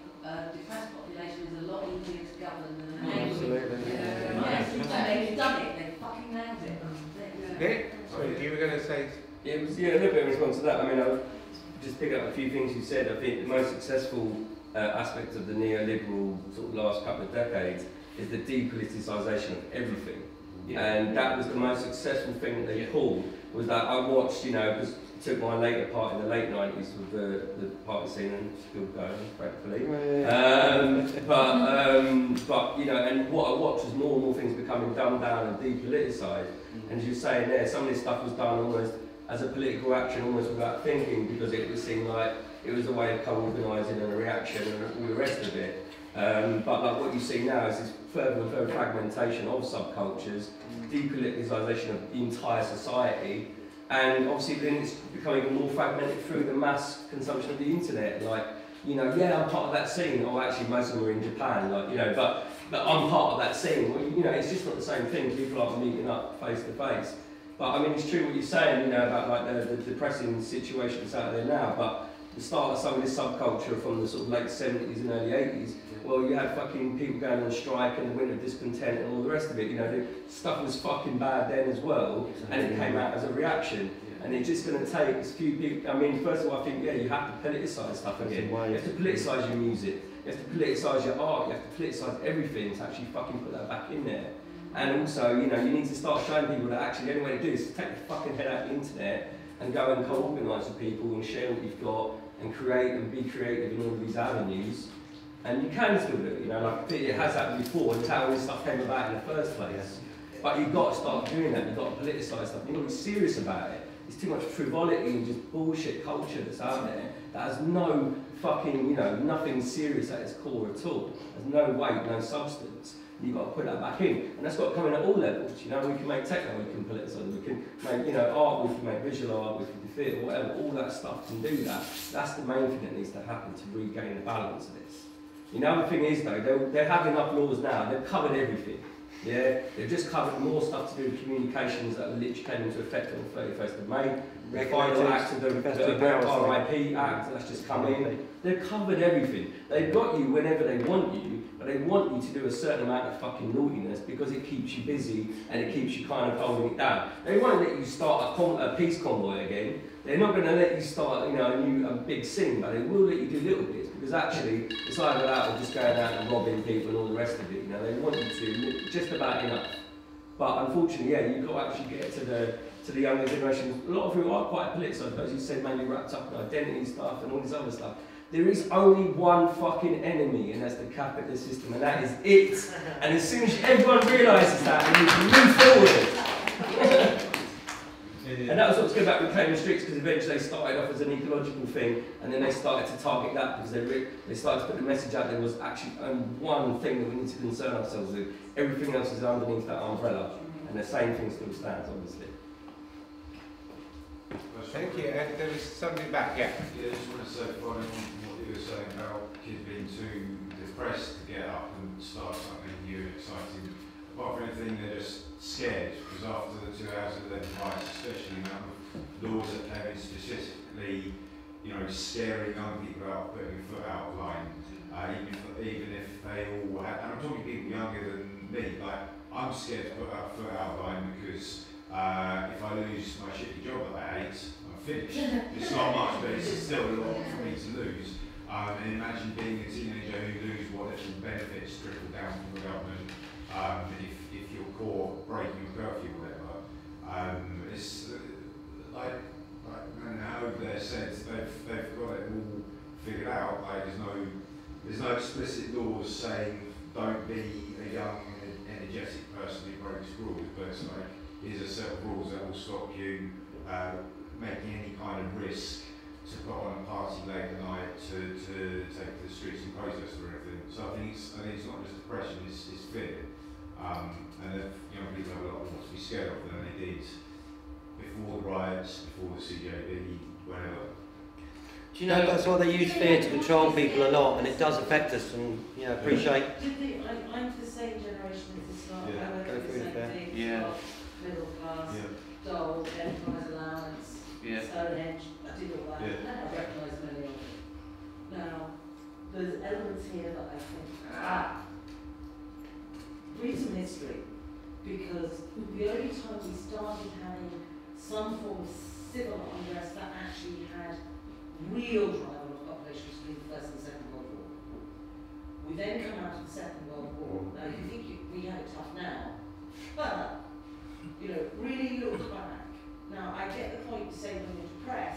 depressed population is a lot easier to govern than an angry. Absolutely. Yes, they've done it, they fucking nailed it. Nick, sorry, you were going to say? Yeah, it was a little bit of a response to that. I mean, I'll just pick up a few things you said. I think the most successful aspect of the neoliberal sort of last couple of decades is the depoliticisation of everything. And that was the most successful thing that they pulled, was that I watched, you know, because took my later part in the late 90s with the party scene, and still going, thankfully. But you know, and what I watched was more and more things becoming dumbed down and depoliticised. And as you were saying there, some of this stuff was done almost as a political action, almost without thinking, because it would seem like it was a way of co-organising and a reaction and all the rest of it. But like what you see now is this further and further fragmentation of subcultures, depoliticisation of the entire society, and obviously then it's becoming even more fragmented through the mass consumption of the internet. Like, you know, yeah, I'm part of that scene. Oh, actually, most of them are in Japan. Like, you know, but I'm part of that scene. Well, you know, it's just not the same thing. People aren't meeting up face to face. But I mean, it's true what you're saying, you know, about like the depressing situation that's out there now. But the start of some of this subculture from the sort of late 70s and early 80s, well, you had fucking people going on strike and the winter discontent and all the rest of it. You know, the stuff was fucking bad then as well, and it came out as a reaction. And it's just going to take a few people. I mean, first of all, I think, yeah, you have to politicise stuff again. You have to politicise your music. You have to politicise your art. You have to politicise everything to actually fucking put that back in there. And also, you know, you need to start showing people that actually the only way to do is to take the fucking head out of the internet and go and co-organise with people and share what you've got and create and be creative in all of these avenues. And you can still do it, you know, like it has happened before, and how this stuff came about in the first place. But you've got to start doing that, you've got to politicise stuff, you've got to be serious about it. There's too much frivolity and just bullshit culture that's out there that has no fucking, you know, nothing serious at its core at all. There's no weight, no substance. You've got to put that back in. And that's got to come in at all levels, you know, we can make techno, we can politicise, we can make, you know, art, we can make visual art, we can do theatre, whatever, all that stuff can do that. That's the main thing that needs to happen to regain the balance of this. You know, the thing is though, they have enough laws now, they've covered everything. Yeah, they've just covered more stuff to do with communications that literally came into effect on the 31st of May. The final act of the RIP Act that's just come in. They've covered everything. They've got you whenever they want you, but they want you to do a certain amount of fucking naughtiness because it keeps you busy and it keeps you kind of holding it down. They won't let you start a peace convoy again. They're not going to let you start, you know, a big scene, but they will let you do little bits because actually it's either that or just going out and robbing people and all the rest of it. You know, they want you to do just about enough. But unfortunately, yeah, you've got to actually get to the younger generation. A lot of who are quite political, as you said, mainly wrapped up in identity stuff and all this other stuff. There is only one fucking enemy, and that's the capitalist system, and that is it. And as soon as everyone realises that, we move forward. And that was what's good about Reclaiming the Streets, because eventually they started off as an ecological thing, and then they started to target that because they started to put the message out there was actually only one thing that we need to concern ourselves with. Everything else is underneath that umbrella, and the same thing still stands, obviously. Thank you. There was something back, yeah. Yeah, I just want to say, following on from what you were saying about kids being too depressed to get up and start something new and exciting. Apart from anything, they're just scared, because after the 2011 riots, especially the amount of laws that came in specifically, you know, scaring young people out, putting a foot out of line, even if they all had, and I'm talking people younger than me, like, I'm scared to put a foot out of line because if I lose my shitty job that I hate, I'm finished. It's not much, but it's still a lot for me to lose. And imagine being a teenager who lose what little benefits trickle down from the government. If you're caught breaking a curfew or whatever, it's like man over there said, they've got it all figured out. Like there's no explicit laws saying don't be a young energetic person who breaks rules, but it's like here's a set of rules that will stop you making any kind of risk to put on a party late at night to take to the streets and protest or anything. So I think it's not just depression, it's fear. And if young people have a lot more to be scared of than they did before the riots, before the CJB, whenever. Do you know, that's why they use fear to control people a lot, and it does affect us. And you know, appreciate. I'm the same generation as this lot. Yeah. I went Go through the through same it, thing. yeah. Middle class, Yeah. dole, enterprise allowance, Yeah. Stonehenge. I did all that. Yeah. And I recognise many of them. Now, there's elements here that I think read some history, because the only time we started having some form of civil unrest that actually had real drive on the population was during the First and Second World War. We then come out of the Second World War. Now you think we have it tough now, but you know, really look back. Now I get the point you say when you're depressed.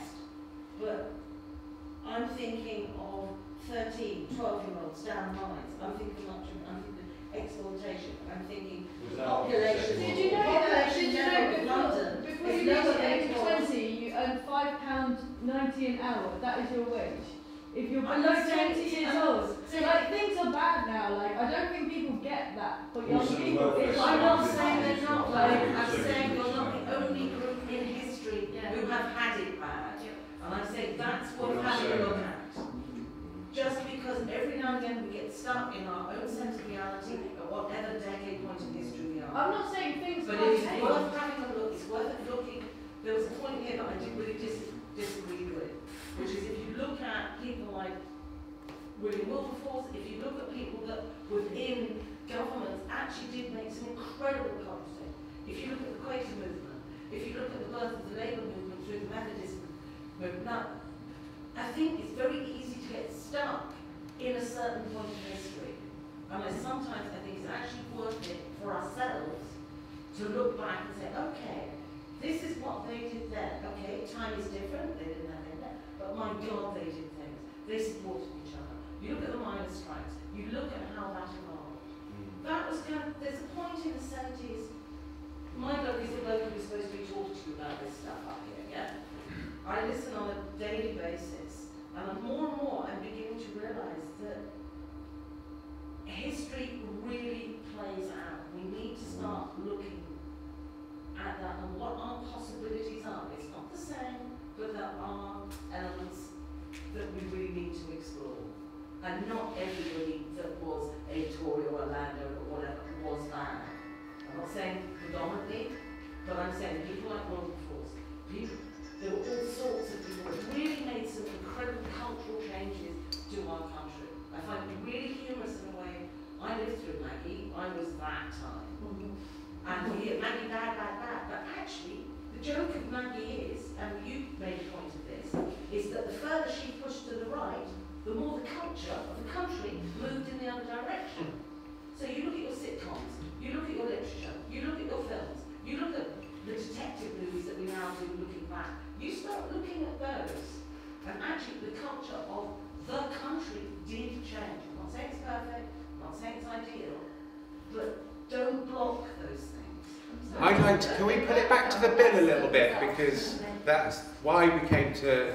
thinking of 13, 12-year-olds down mines. I'm thinking exploitation. I'm thinking population. Did you know Population London. before you reach the age of 20, you earn £5.90 an hour? That is your wage. If you're below 20 years old. Like, things are bad now. Like, I don't think people get that. But young people, I'm not saying they're not like. I'm saying you're not the only group in history who have had it bad. And I'm saying that's what we have to look at. Just because every now and then we get stuck in our own sense of reality at whatever decade point in history we are. I'm not saying things but can't it's change. worth having a look, it's worth looking. There was a point here that I did really disagree with, which is if you look at people like William Wilberforce, if you look at people that within governments actually did make some incredible progress. If you look at the Quaker movement, if you look at the birth of the Labour movement through the Methodist movement, now, I think it's very easy to get stuck in a certain point in history. And sometimes I think it's actually worth it for ourselves to look back and say, okay, this is what they did then. Okay, time is different, they didn't have internet, but my God, they did things. They supported each other. You look at the miners' strikes, you look at how that evolved. That was there's a point in the 70s, my bloke is the bloke who was supposed to be talking to you about this stuff up here, yeah? I listen on a daily basis, and more and more I'm beginning to realise that history really plays out. We need to start looking at that and what our possibilities are. It's not the same, but there are elements that we really need to explore. And not everybody that was a Tory or a landowner or whatever was bad. I'm not saying predominantly, but I'm saying people like Wilberforce, there were all sorts of people that really made some incredible cultural changes to our country. I find it really humorous in a way. I lived through Maggie, I was that time. And we hear Maggie bad. But actually, the joke of Maggie is, and you made a point of this, is that the further she pushed to the right, the more the culture of the country moved in the other direction. So you look at your sitcoms, you look at your literature, you look at your films, you look at the detective movies that we now do looking back, you start looking at those, and actually the culture of the country did change. I'm not saying it's perfect, I'm not saying it's ideal, but don't block those things. I'd like to, can we put it back to the bill a little bit, because that's why we came to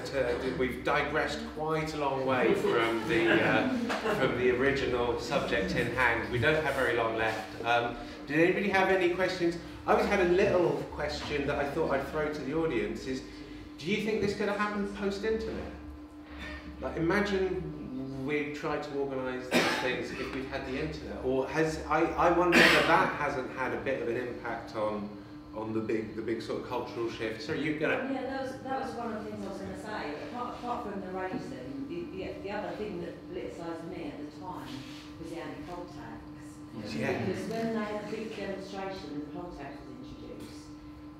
we've digressed quite a long way from the original subject in hand. We don't have very long left. Did anybody have any questions? I always had a little question that I thought I'd throw to the audience is, do you think this could have happened post-internet? Like, imagine we tried to organise these things if we'd had the internet, or I wonder whether that hasn't had a bit of an impact on the big sort of cultural shift. So you know. Yeah, that was one of the things I was going to say. Apart from the raves, the other thing that politicised me at the time was the anti-poll tax. Yeah. Because when they had the big demonstration, the poll tax was introduced,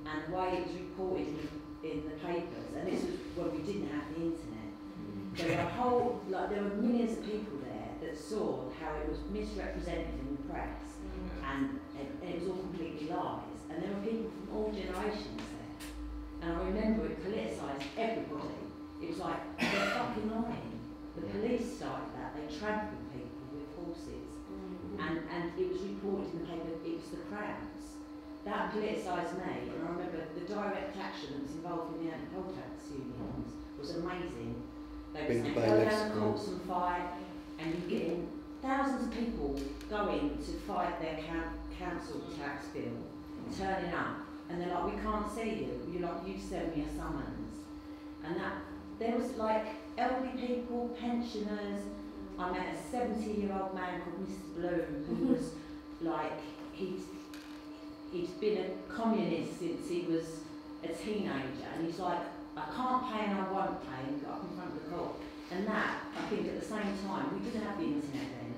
and the way it was reported in the papers, and this was when we didn't have the internet. There were millions of people there that saw how it was misrepresented in the press, and it was all completely lies. And there were people from all generations there. And I remember it politicised everybody. It was like, they're fucking lying. The police started that, they trampled people with horses. And it was reported in the paper, it was the crowds. That politicised me, and I remember the direct action that was involved in the anti-poll tax unions was amazing. They would go down the courts and fight, and you get in thousands of people going to fight their council tax bill, turning up, and they're like, we can't see you, you send me a summons. And that, there was like elderly people, pensioners. I met a 70-year-old man called Mr. Bloom, who was like, he'd been a communist since he was a teenager, and he's like, I can't pay and I won't pay, and got up in front of the court. And that, I think at the same time, we didn't have the internet then,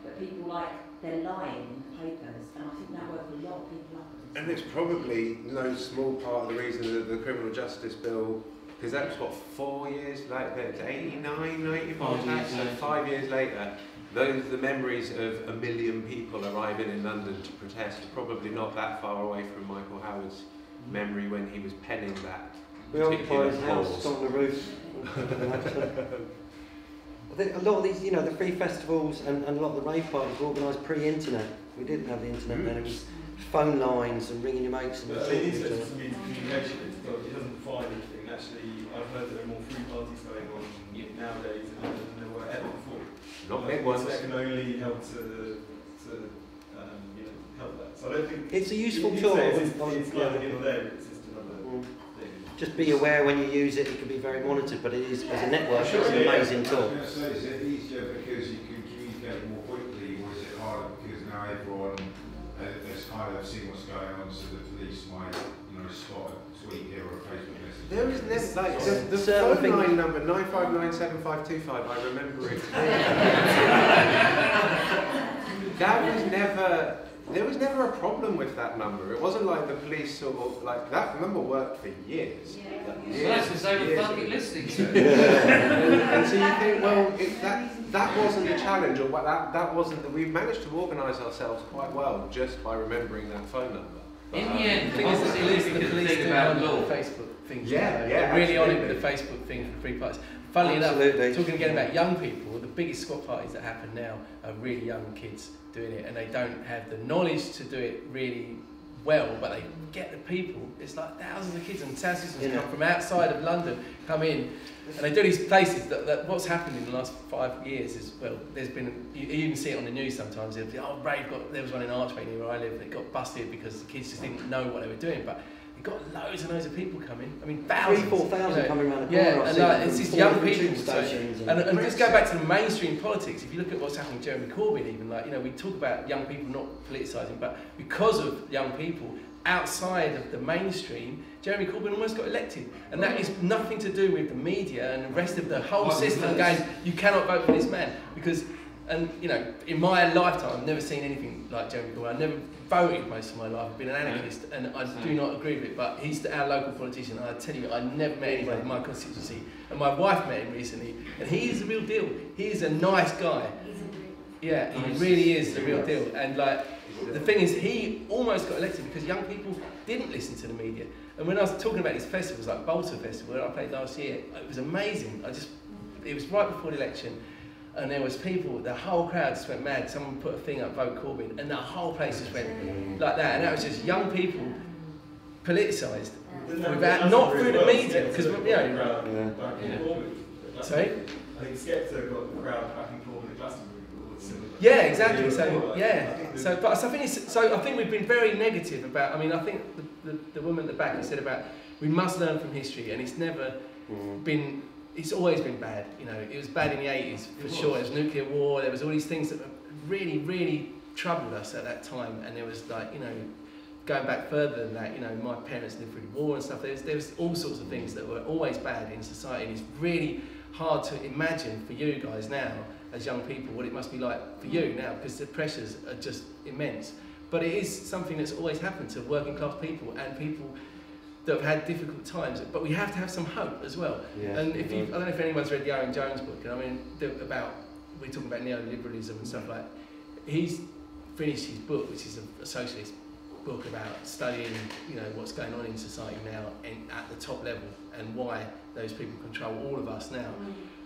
but people they're lying in the papers, and I think that woke a lot of people up. And it's probably no small part of the reason that the criminal justice bill, because that was what, 4 years later, it's 89, 95 tax, so 5 years later, the memories of 1 million people arriving in London to protest are probably not that far away from Michael Howard's memory when he was penning that. We occupied his house on the roof. I think a lot of these, you know, the free festivals and a lot of the rave parties were organised pre-internet. We didn't have the internet then. It was phone lines and ringing your mates. And the internet just means communication. It doesn't define anything. Actually, I've heard that there are more free parties going on nowadays than there were ever before. Not big ones. That can only help to help that. So I don't think it's a useful tool. It's either here or there. It's just another thing. Just be aware when you use it. It can be very monitored, but it is as a network. It's an amazing tool. I was going to say, is it easier because you can communicate more quickly, or is it harder because now everyone has kind of seen what's going on, so the police might, spot a tweet here or a Facebook message? There was never like the phone line number 9597525. I remember it. There was never a problem with that number. It wasn't like the police sort of like that number worked for years. Yeah. That's because they were fucking listening to it. And so you think, well, that wasn't the challenge, or that wasn't we managed to organise ourselves quite well just by remembering that phone number. In the end, the thing is, the police do about on law. the Facebook thing. Yeah, really on it with the Facebook thing for free parties. Funnily enough, talking again about young people, the biggest squat parties that happen now are really young kids doing it, and they don't have the knowledge to do it really well, but they get the people. It's like thousands of kids and sound systems come from outside of London, come in, and they do these places that what's happened in the last 5 years is, well, there's been, you even see it on the news sometimes, there was one in Archway near where I live that got busted because the kids just didn't know what they were doing, but you've got loads and loads of people coming. I mean, thousands. 3,000-4,000 coming around the corner. Yeah, and it's just young people. And just go back to the mainstream politics. If you look at what's happening with Jeremy Corbyn, even we talk about young people not politicising, but because of young people outside of the mainstream, Jeremy Corbyn almost got elected, and that is nothing to do with the media and the rest of the whole system going, you cannot vote for this man because. And in my lifetime, I've never seen anything like Jeremy Corbyn. I've never voted most of my life. I've been an anarchist, and I do not agree with it. But he's our local politician, and I tell you, I never met anybody in my constituency. And my wife met him recently, and he is the real deal. He is a nice guy. Yeah, he really is the real deal. And the thing is, he almost got elected because young people didn't listen to the media. And when I was talking about these festivals, like Bolton Festival, where I played last year, it was amazing. It was right before the election. And there was people, the whole crowd just went mad. Someone put a thing up, vote Corbyn, and the whole place just went like that. And that was just young people politicised, not through the media, because Sorry? I think Skepta got the crowd backing Corbyn at Glastonbury. Yeah, exactly. So I think we've been very negative about. I mean, I think the woman at the back said about we must learn from history, and it's never been. It's always been bad, it was bad in the 80s for sure. There was nuclear war, there was all these things that really, really troubled us at that time, and there was going back further than that, my parents lived through the war and stuff, there was all sorts of things that were always bad in society, and it's really hard to imagine for you guys now, as young people, what it must be like for you now, because the pressures are just immense. But it is something that's always happened to working class people and people that have had difficult times, but we have to have some hope as well. Yeah, and I don't know if anyone's read the Owen Jones book, we're talking about neoliberalism and stuff like. He's finished his book, which is a socialist book about studying, what's going on in society now and at the top level and why those people control all of us now.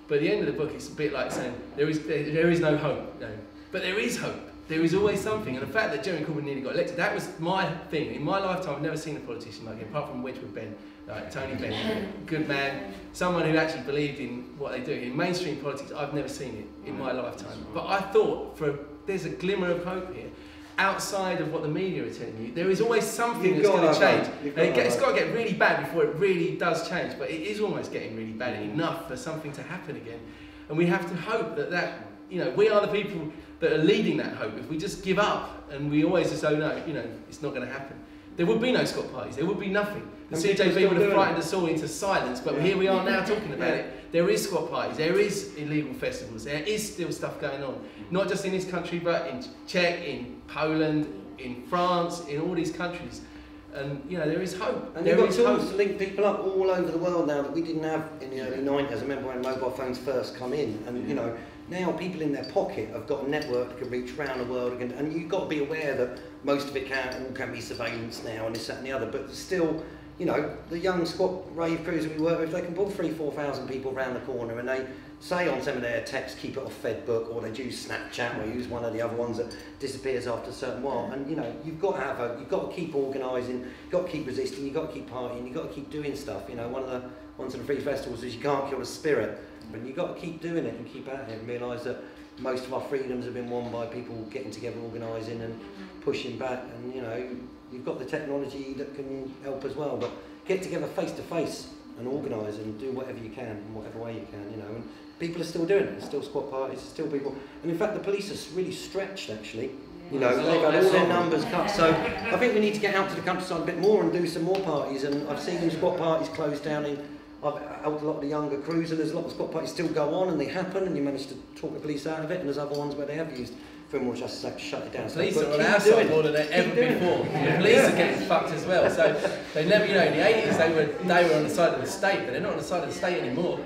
But at the end of the book, it's a bit like saying there is no hope, but there is hope. There is always something, and the fact that Jeremy Corbyn nearly got elected, that was my thing. In my lifetime, I've never seen a politician like him, apart from Wedgwood Ben, like Tony Benn, good man, someone who actually believed in what they do. In mainstream politics, I've never seen it in my lifetime. But I thought, there's a glimmer of hope here. Outside of what the media are telling you, there is always something that's going to change. And it's got to get really bad before it really does change, but it is almost getting really bad enough for something to happen again. And we have to hope that we are the people that are leading that hope. If we just give up and we always just no, it's not going to happen, there would be no squat parties, there would be nothing. The CJB would have frightened us all into silence, but here we are now talking about it. There is squat parties, there is illegal festivals, there is still stuff going on. Not just in this country, but in Czech, in Poland, in France, in all these countries. And there is hope. And you've got tools to link people up all over the world now that we didn't have in the early 90s. I remember when mobile phones first come in, and now people in their pocket have got a network that can reach around the world, and you've got to be aware that most of it can be surveillance now and this, that and the other, but still you know, the young squat rave crews we work with, they can pull 3,000-4,000 people around the corner, and they say on some of their texts, keep it off Fedbook, or they use Snapchat, or use one of the other ones that disappears after a certain while. And you know, you've got to keep organising, you've got to keep resisting, you've got to keep partying, you've got to keep doing stuff. You know, one of the ones of the free festivals is you can't kill the spirit, and you've got to keep doing it and keep at it and realise that most of our freedoms have been won by people getting together, organising and pushing back. And you know, you've got the technology that can help as well, but get together face to face and organise and do whatever you can in whatever way you can, you know. And people are still doing it. There's still squat parties, there's still people. And in fact, the police are really stretched, actually. You know, they've had all their numbers cut. So I think we need to get out to the countryside a bit more and do some more parties. And I've seen squat parties closed down in. I've helped a lot of the younger crews, and there's a lot of squat parties still go on, and they happen, and you manage to talk the police out of it. And there's other ones where they have used criminal justice act to shut it down. The police are on our side more than ever before. The police are getting fucked as well. So they never, you know, in the 80s they were on the side of the state, but they're not on the side of the state anymore.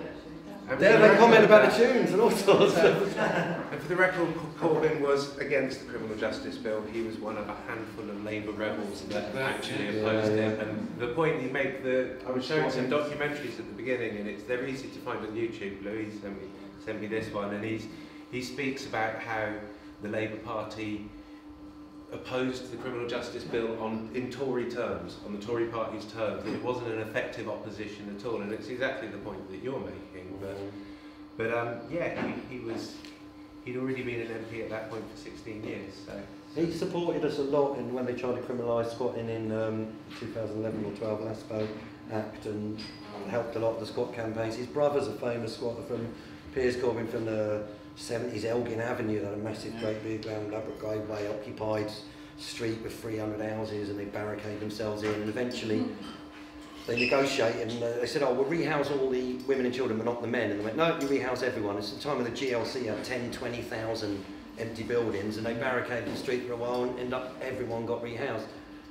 They comment about the tunes and all sorts. And for the record, Corbyn was against the criminal justice bill. He was one of a handful of Labour rebels that actually opposed it. And the point he made, I was showing some documentaries at the beginning, and they're easy to find on YouTube. Louise sent me this one, and he speaks about how the Labour Party opposed the criminal justice bill in Tory terms, on the Tory party's terms, that it wasn't an effective opposition at all, and it's exactly the point that you're making. But yeah, he'd already been an MP at that point for 16 years. So he supported us a lot when they tried to criminalise squatting in 2011 or 12 LASPO Act, and helped a lot of the squat campaigns. His brother's a famous squatter from Piers Corbyn from the 70s, Elgin Avenue, that had a massive, great big round Way occupied street with 300 houses, and they barricade themselves in, and eventually they negotiated, and they said, oh, we'll rehouse all the women and children but not the men, and they went, no, you rehouse everyone. It's the time of the GLC had 10, 20,000 empty buildings, and they barricaded the street for a while, and everyone got rehoused.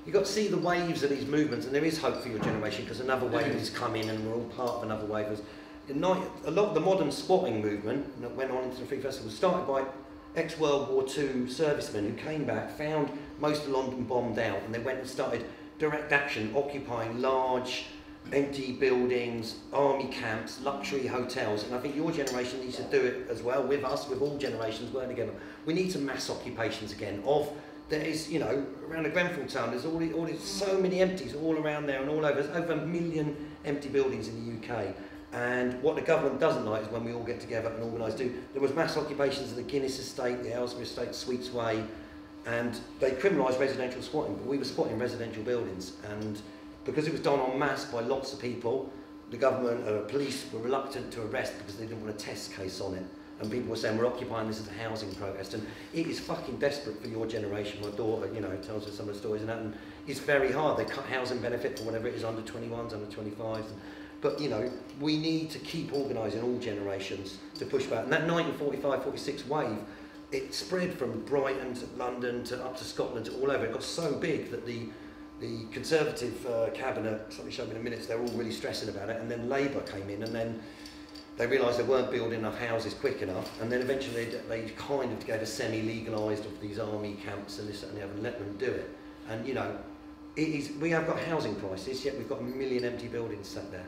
You've got to see the waves of these movements, and there is hope for your generation, because another wave is coming, and we're all part of another wave. A lot of the modern squatting movement that went on into the Free Festival was started by ex-World War II servicemen who came back, found most of London bombed out, and they went and started direct action, occupying large, empty buildings, army camps, luxury hotels. And I think your generation needs to do it as well, with us, with all generations working together. We need some mass occupations again there is, you know, around the Grenfell town, there's all these, so many empties all around there and all over. There's over 1 million empty buildings in the UK. And what the government doesn't like is when we all get together and organise. There was mass occupations of the Guinness estate, the Aylesbury estate, Sweets Way, and they criminalised residential squatting, but we were squatting residential buildings. And because it was done en masse by lots of people, the government, police were reluctant to arrest because they didn't want a test case on it. And people were saying, we're occupying this as a housing protest. And it is fucking desperate for your generation. My daughter, you know, tells us some of the stories and that, and it's very hard. They cut housing benefit for whatever it is, under 21s, under 25s. But, you know, we need to keep organising all generations to push back. And that 1945-46 wave, it spread from Brighton to London to up to Scotland to all over. It got so big that the Conservative cabinet, somebody showed me in a minute, they're all really stressing about it. And then Labour came in, and then they realised they weren't building enough houses quick enough. And then eventually they kind of gave a semi-legalised of these army camps and this and the other, and let them do it. And, you know, we have got housing crisis, yet we've got 1 million empty buildings sat there.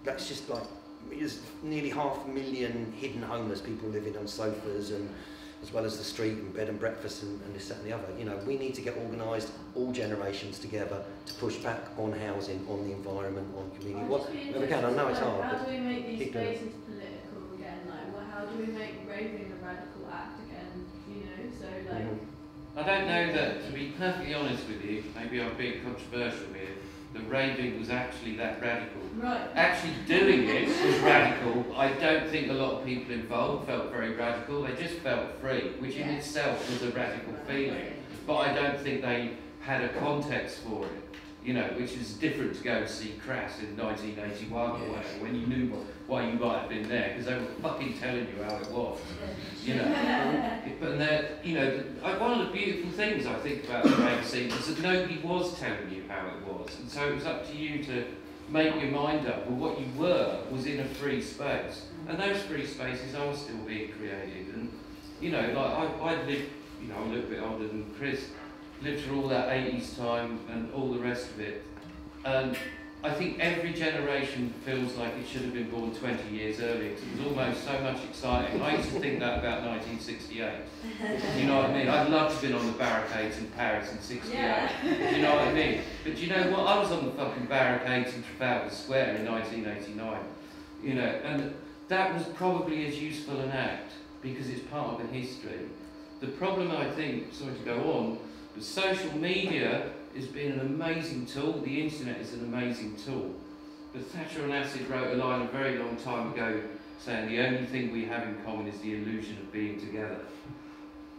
That's just like, there's nearly 500,000 hidden homeless people living on sofas, and as well as the street and bed and breakfast and this, that and the other. You know, we need to get organised, all generations together, to push back on housing, on the environment, on community. Where we can, I know it's hard. How do we make these spaces political again? Like, well, how do we make raving a radical act again? You know, so like. I don't know that, to be perfectly honest with you, maybe I'm being controversial here, the raving was actually that radical. Right. Actually doing it was radical. I don't think a lot of people involved felt very radical. They just felt free, which in itself was a radical feeling. But I don't think they had a context for it, you know, which is different to go and see Crass in 1981 or whatever, when you knew why you might have been there, because they were fucking telling you how it was, you know. But you know, one of the beautiful things I think about the rave scene is that nobody was telling you how it was, and so it was up to you to make your mind up. Well, what you were was in a free space, and those free spaces are still being created. And you know, like I lived, you know, I'm a little bit older than Chris, lived through all that 80s time and all the rest of it, and I think every generation feels like it should have been born 20 years earlier because it was almost so much exciting. I used to think that about 1968. You know what I mean? I'd love to have been on the barricades in Paris in 68. Yeah. You know what I mean? But you know what? I was on the fucking barricades in Trafalgar Square in 1989. You know, and that was probably as useful an act because it's part of a history. The problem, I think, sorry to go on, but social media has been an amazing tool. The internet is an amazing tool. But Thatcher on Acid wrote a line a very long time ago saying the only thing we have in common is the illusion of being together.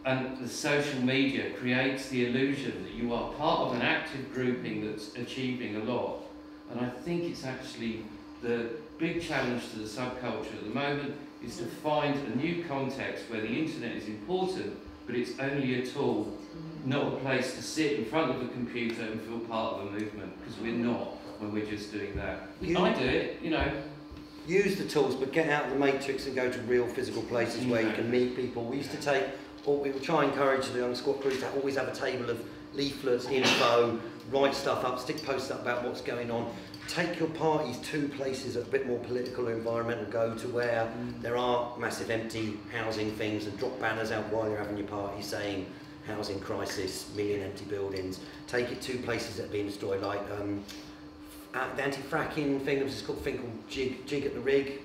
And the social media creates the illusion that you are part of an active grouping that's achieving a lot. And I think it's actually the big challenge to the subculture at the moment is to find a new context where the internet is important, but it's only a tool, not a place to sit in front of a computer and feel part of a movement, because we're not when we're just doing that. I do it, you know. Use the tools, but get out of the matrix and go to real physical places where you can meet people. We used to take, or we would try and encourage the young squad crews to always have a table of leaflets, info, write stuff up, stick posts up about what's going on. Take your parties to places that are a bit more political or environmental, go to where there are massive empty housing things and drop banners out while you're having your party saying housing crisis, million empty buildings. Take it to places that are being destroyed, like the anti-fracking thing, there was called a thing called Jig at the Rig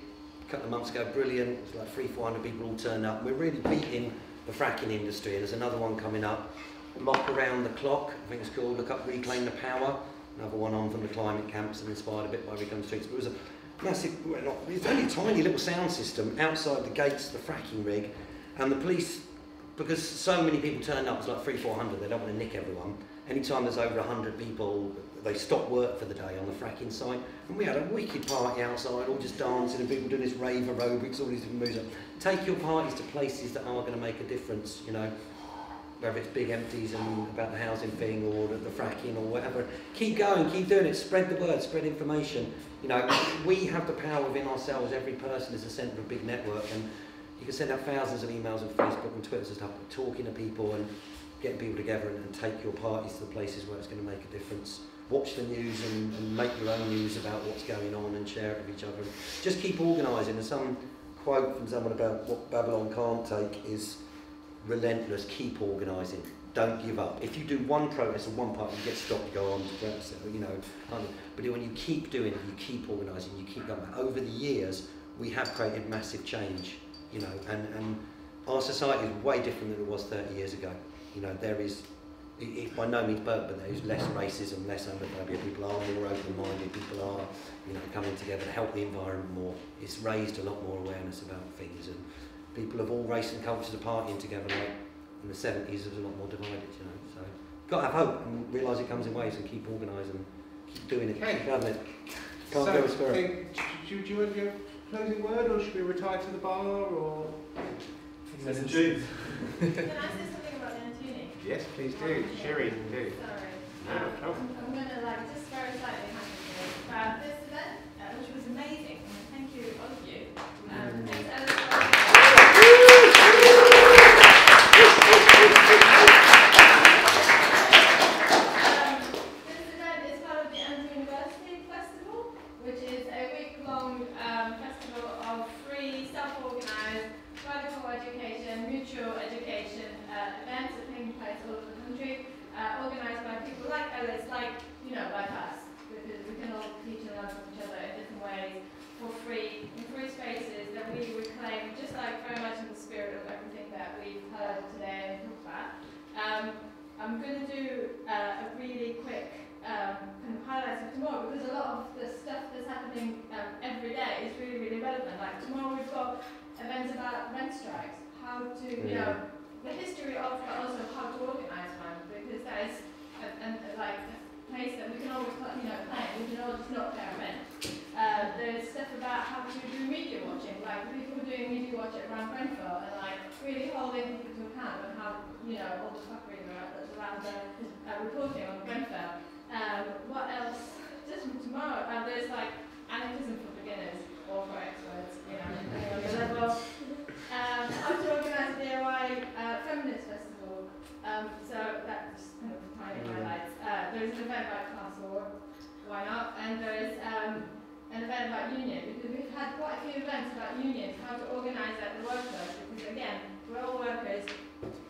a couple of months ago, brilliant. It was like 300-400 people all turned up. We're really beating the fracking industry, and there's another one coming up, Block Around the Clock, I think it's called, look up Reclaim the Power. Another one on from the climate camps and inspired a bit by Reclaim the Streets. But it was a massive, well, not, it's only a tiny little sound system outside the gates of the fracking rig, and the police, because so many people turned up, it's like 300-400, they don't want to nick everyone. Anytime there's over 100 people, they stop work for the day on the fracking site. And we had a wicked party outside, all just dancing and people doing this rave aerobics, all these different moves. Take your parties to places that are going to make a difference, you know. Whether it's big empties and about the housing thing or the fracking or whatever. Keep going, keep doing it, spread the word, spread information. You know, we have the power within ourselves. Every person is the centre of a big network, and you can send out thousands of emails on Facebook and Twitter and stuff, talking to people and getting people together and take your parties to the places where it's going to make a difference. Watch the news and make your own news about what's going on and share it with each other. Just keep organising. There's some quote from someone about what Babylon can't take is relentless, keep organising, don't give up. If you do one protest and one part, you get stopped, go on to protest, you know. But when you keep doing it, you keep organising, you keep going. Over the years, we have created massive change, you know, and our society is way different than it was 30 years ago. You know, there is, it by no means perfect, but there is less racism, less homophobia. People are more open-minded. People are, you know, coming together to help the environment more. It's raised a lot more awareness about things, and people of all race and cultures are partying together. Like in the 70s, there was a lot more divided, you know. So got to have hope and realise it comes in waves and keep organising, keep doing it, keep having it. Can't go with spirit. Do you want your closing word, or should we retire to the bar, or? Can I say something about the Antiuni? Yes, please do. Sherry, do. Sorry. I'm going to just very slightly about this event, which was amazing. Thank you, all of you. This event is part of the Antiuniversity Festival, which is a week-long festival of free, self-organised, radical education, mutual education events that are taking place all over the country, organised by people like Ellis, like us, because we can all teach and learn from each other in different ways for free, in free spaces that we reclaim, just like very much in the spirit of everything that we've heard today and talked about. I'm going to do a really quick kind of highlights of tomorrow, because a lot of the stuff that's happening every day is really, really relevant. Like tomorrow we've got events about rent strikes, how to, you know, the history of, but also how to organise one, because that is like a place that we can all, you know, plan. We can all just not pay our rent. There's stuff about how to do media watching, like people doing media watch around Grenfell, and like really holding people to account on how, you know, all the fuckery that's around the reporting on Grenfell. What else? Just from tomorrow, there's like anarchism for beginners or for experts, you know, depending on your level. How to organise a DIY feminist festival. So that's kind of tiny highlights. There's an event by Class War. why not? And there is an event about union, because we've had quite a few events about unions, how to organise at the workplace, because again, we're all workers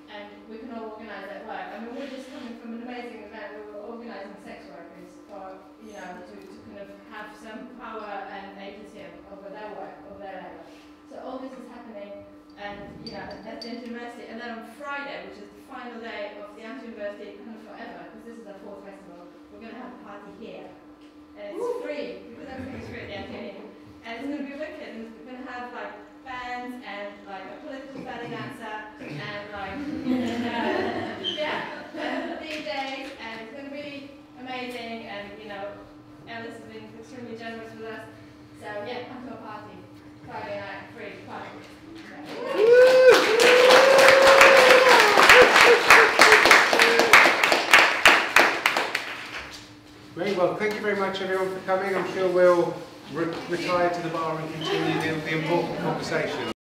and we can all organise at work. I mean, we're just coming from an amazing event where we were organising sex workers for, you know, to kind of have some power and agency over their work, over their labour. So all this is happening, and you know, at the Antiuniversity, and then on Friday, which is the final day of the Antiuniversity kind of forever, because this is our 4th festival, we're going to have a party here. And it's free, because everything's free at the Antiuniversity. And it's going to be wicked, and we're going to have like bands and like a political belly dancer and like DJs, and it's going to be amazing. And you know, Alice has been extremely generous with us. So yeah, come to a party Friday night, free party. Great, well, thank you very much everyone for coming. I'm sure we'll retire to the bar and continue the important conversation.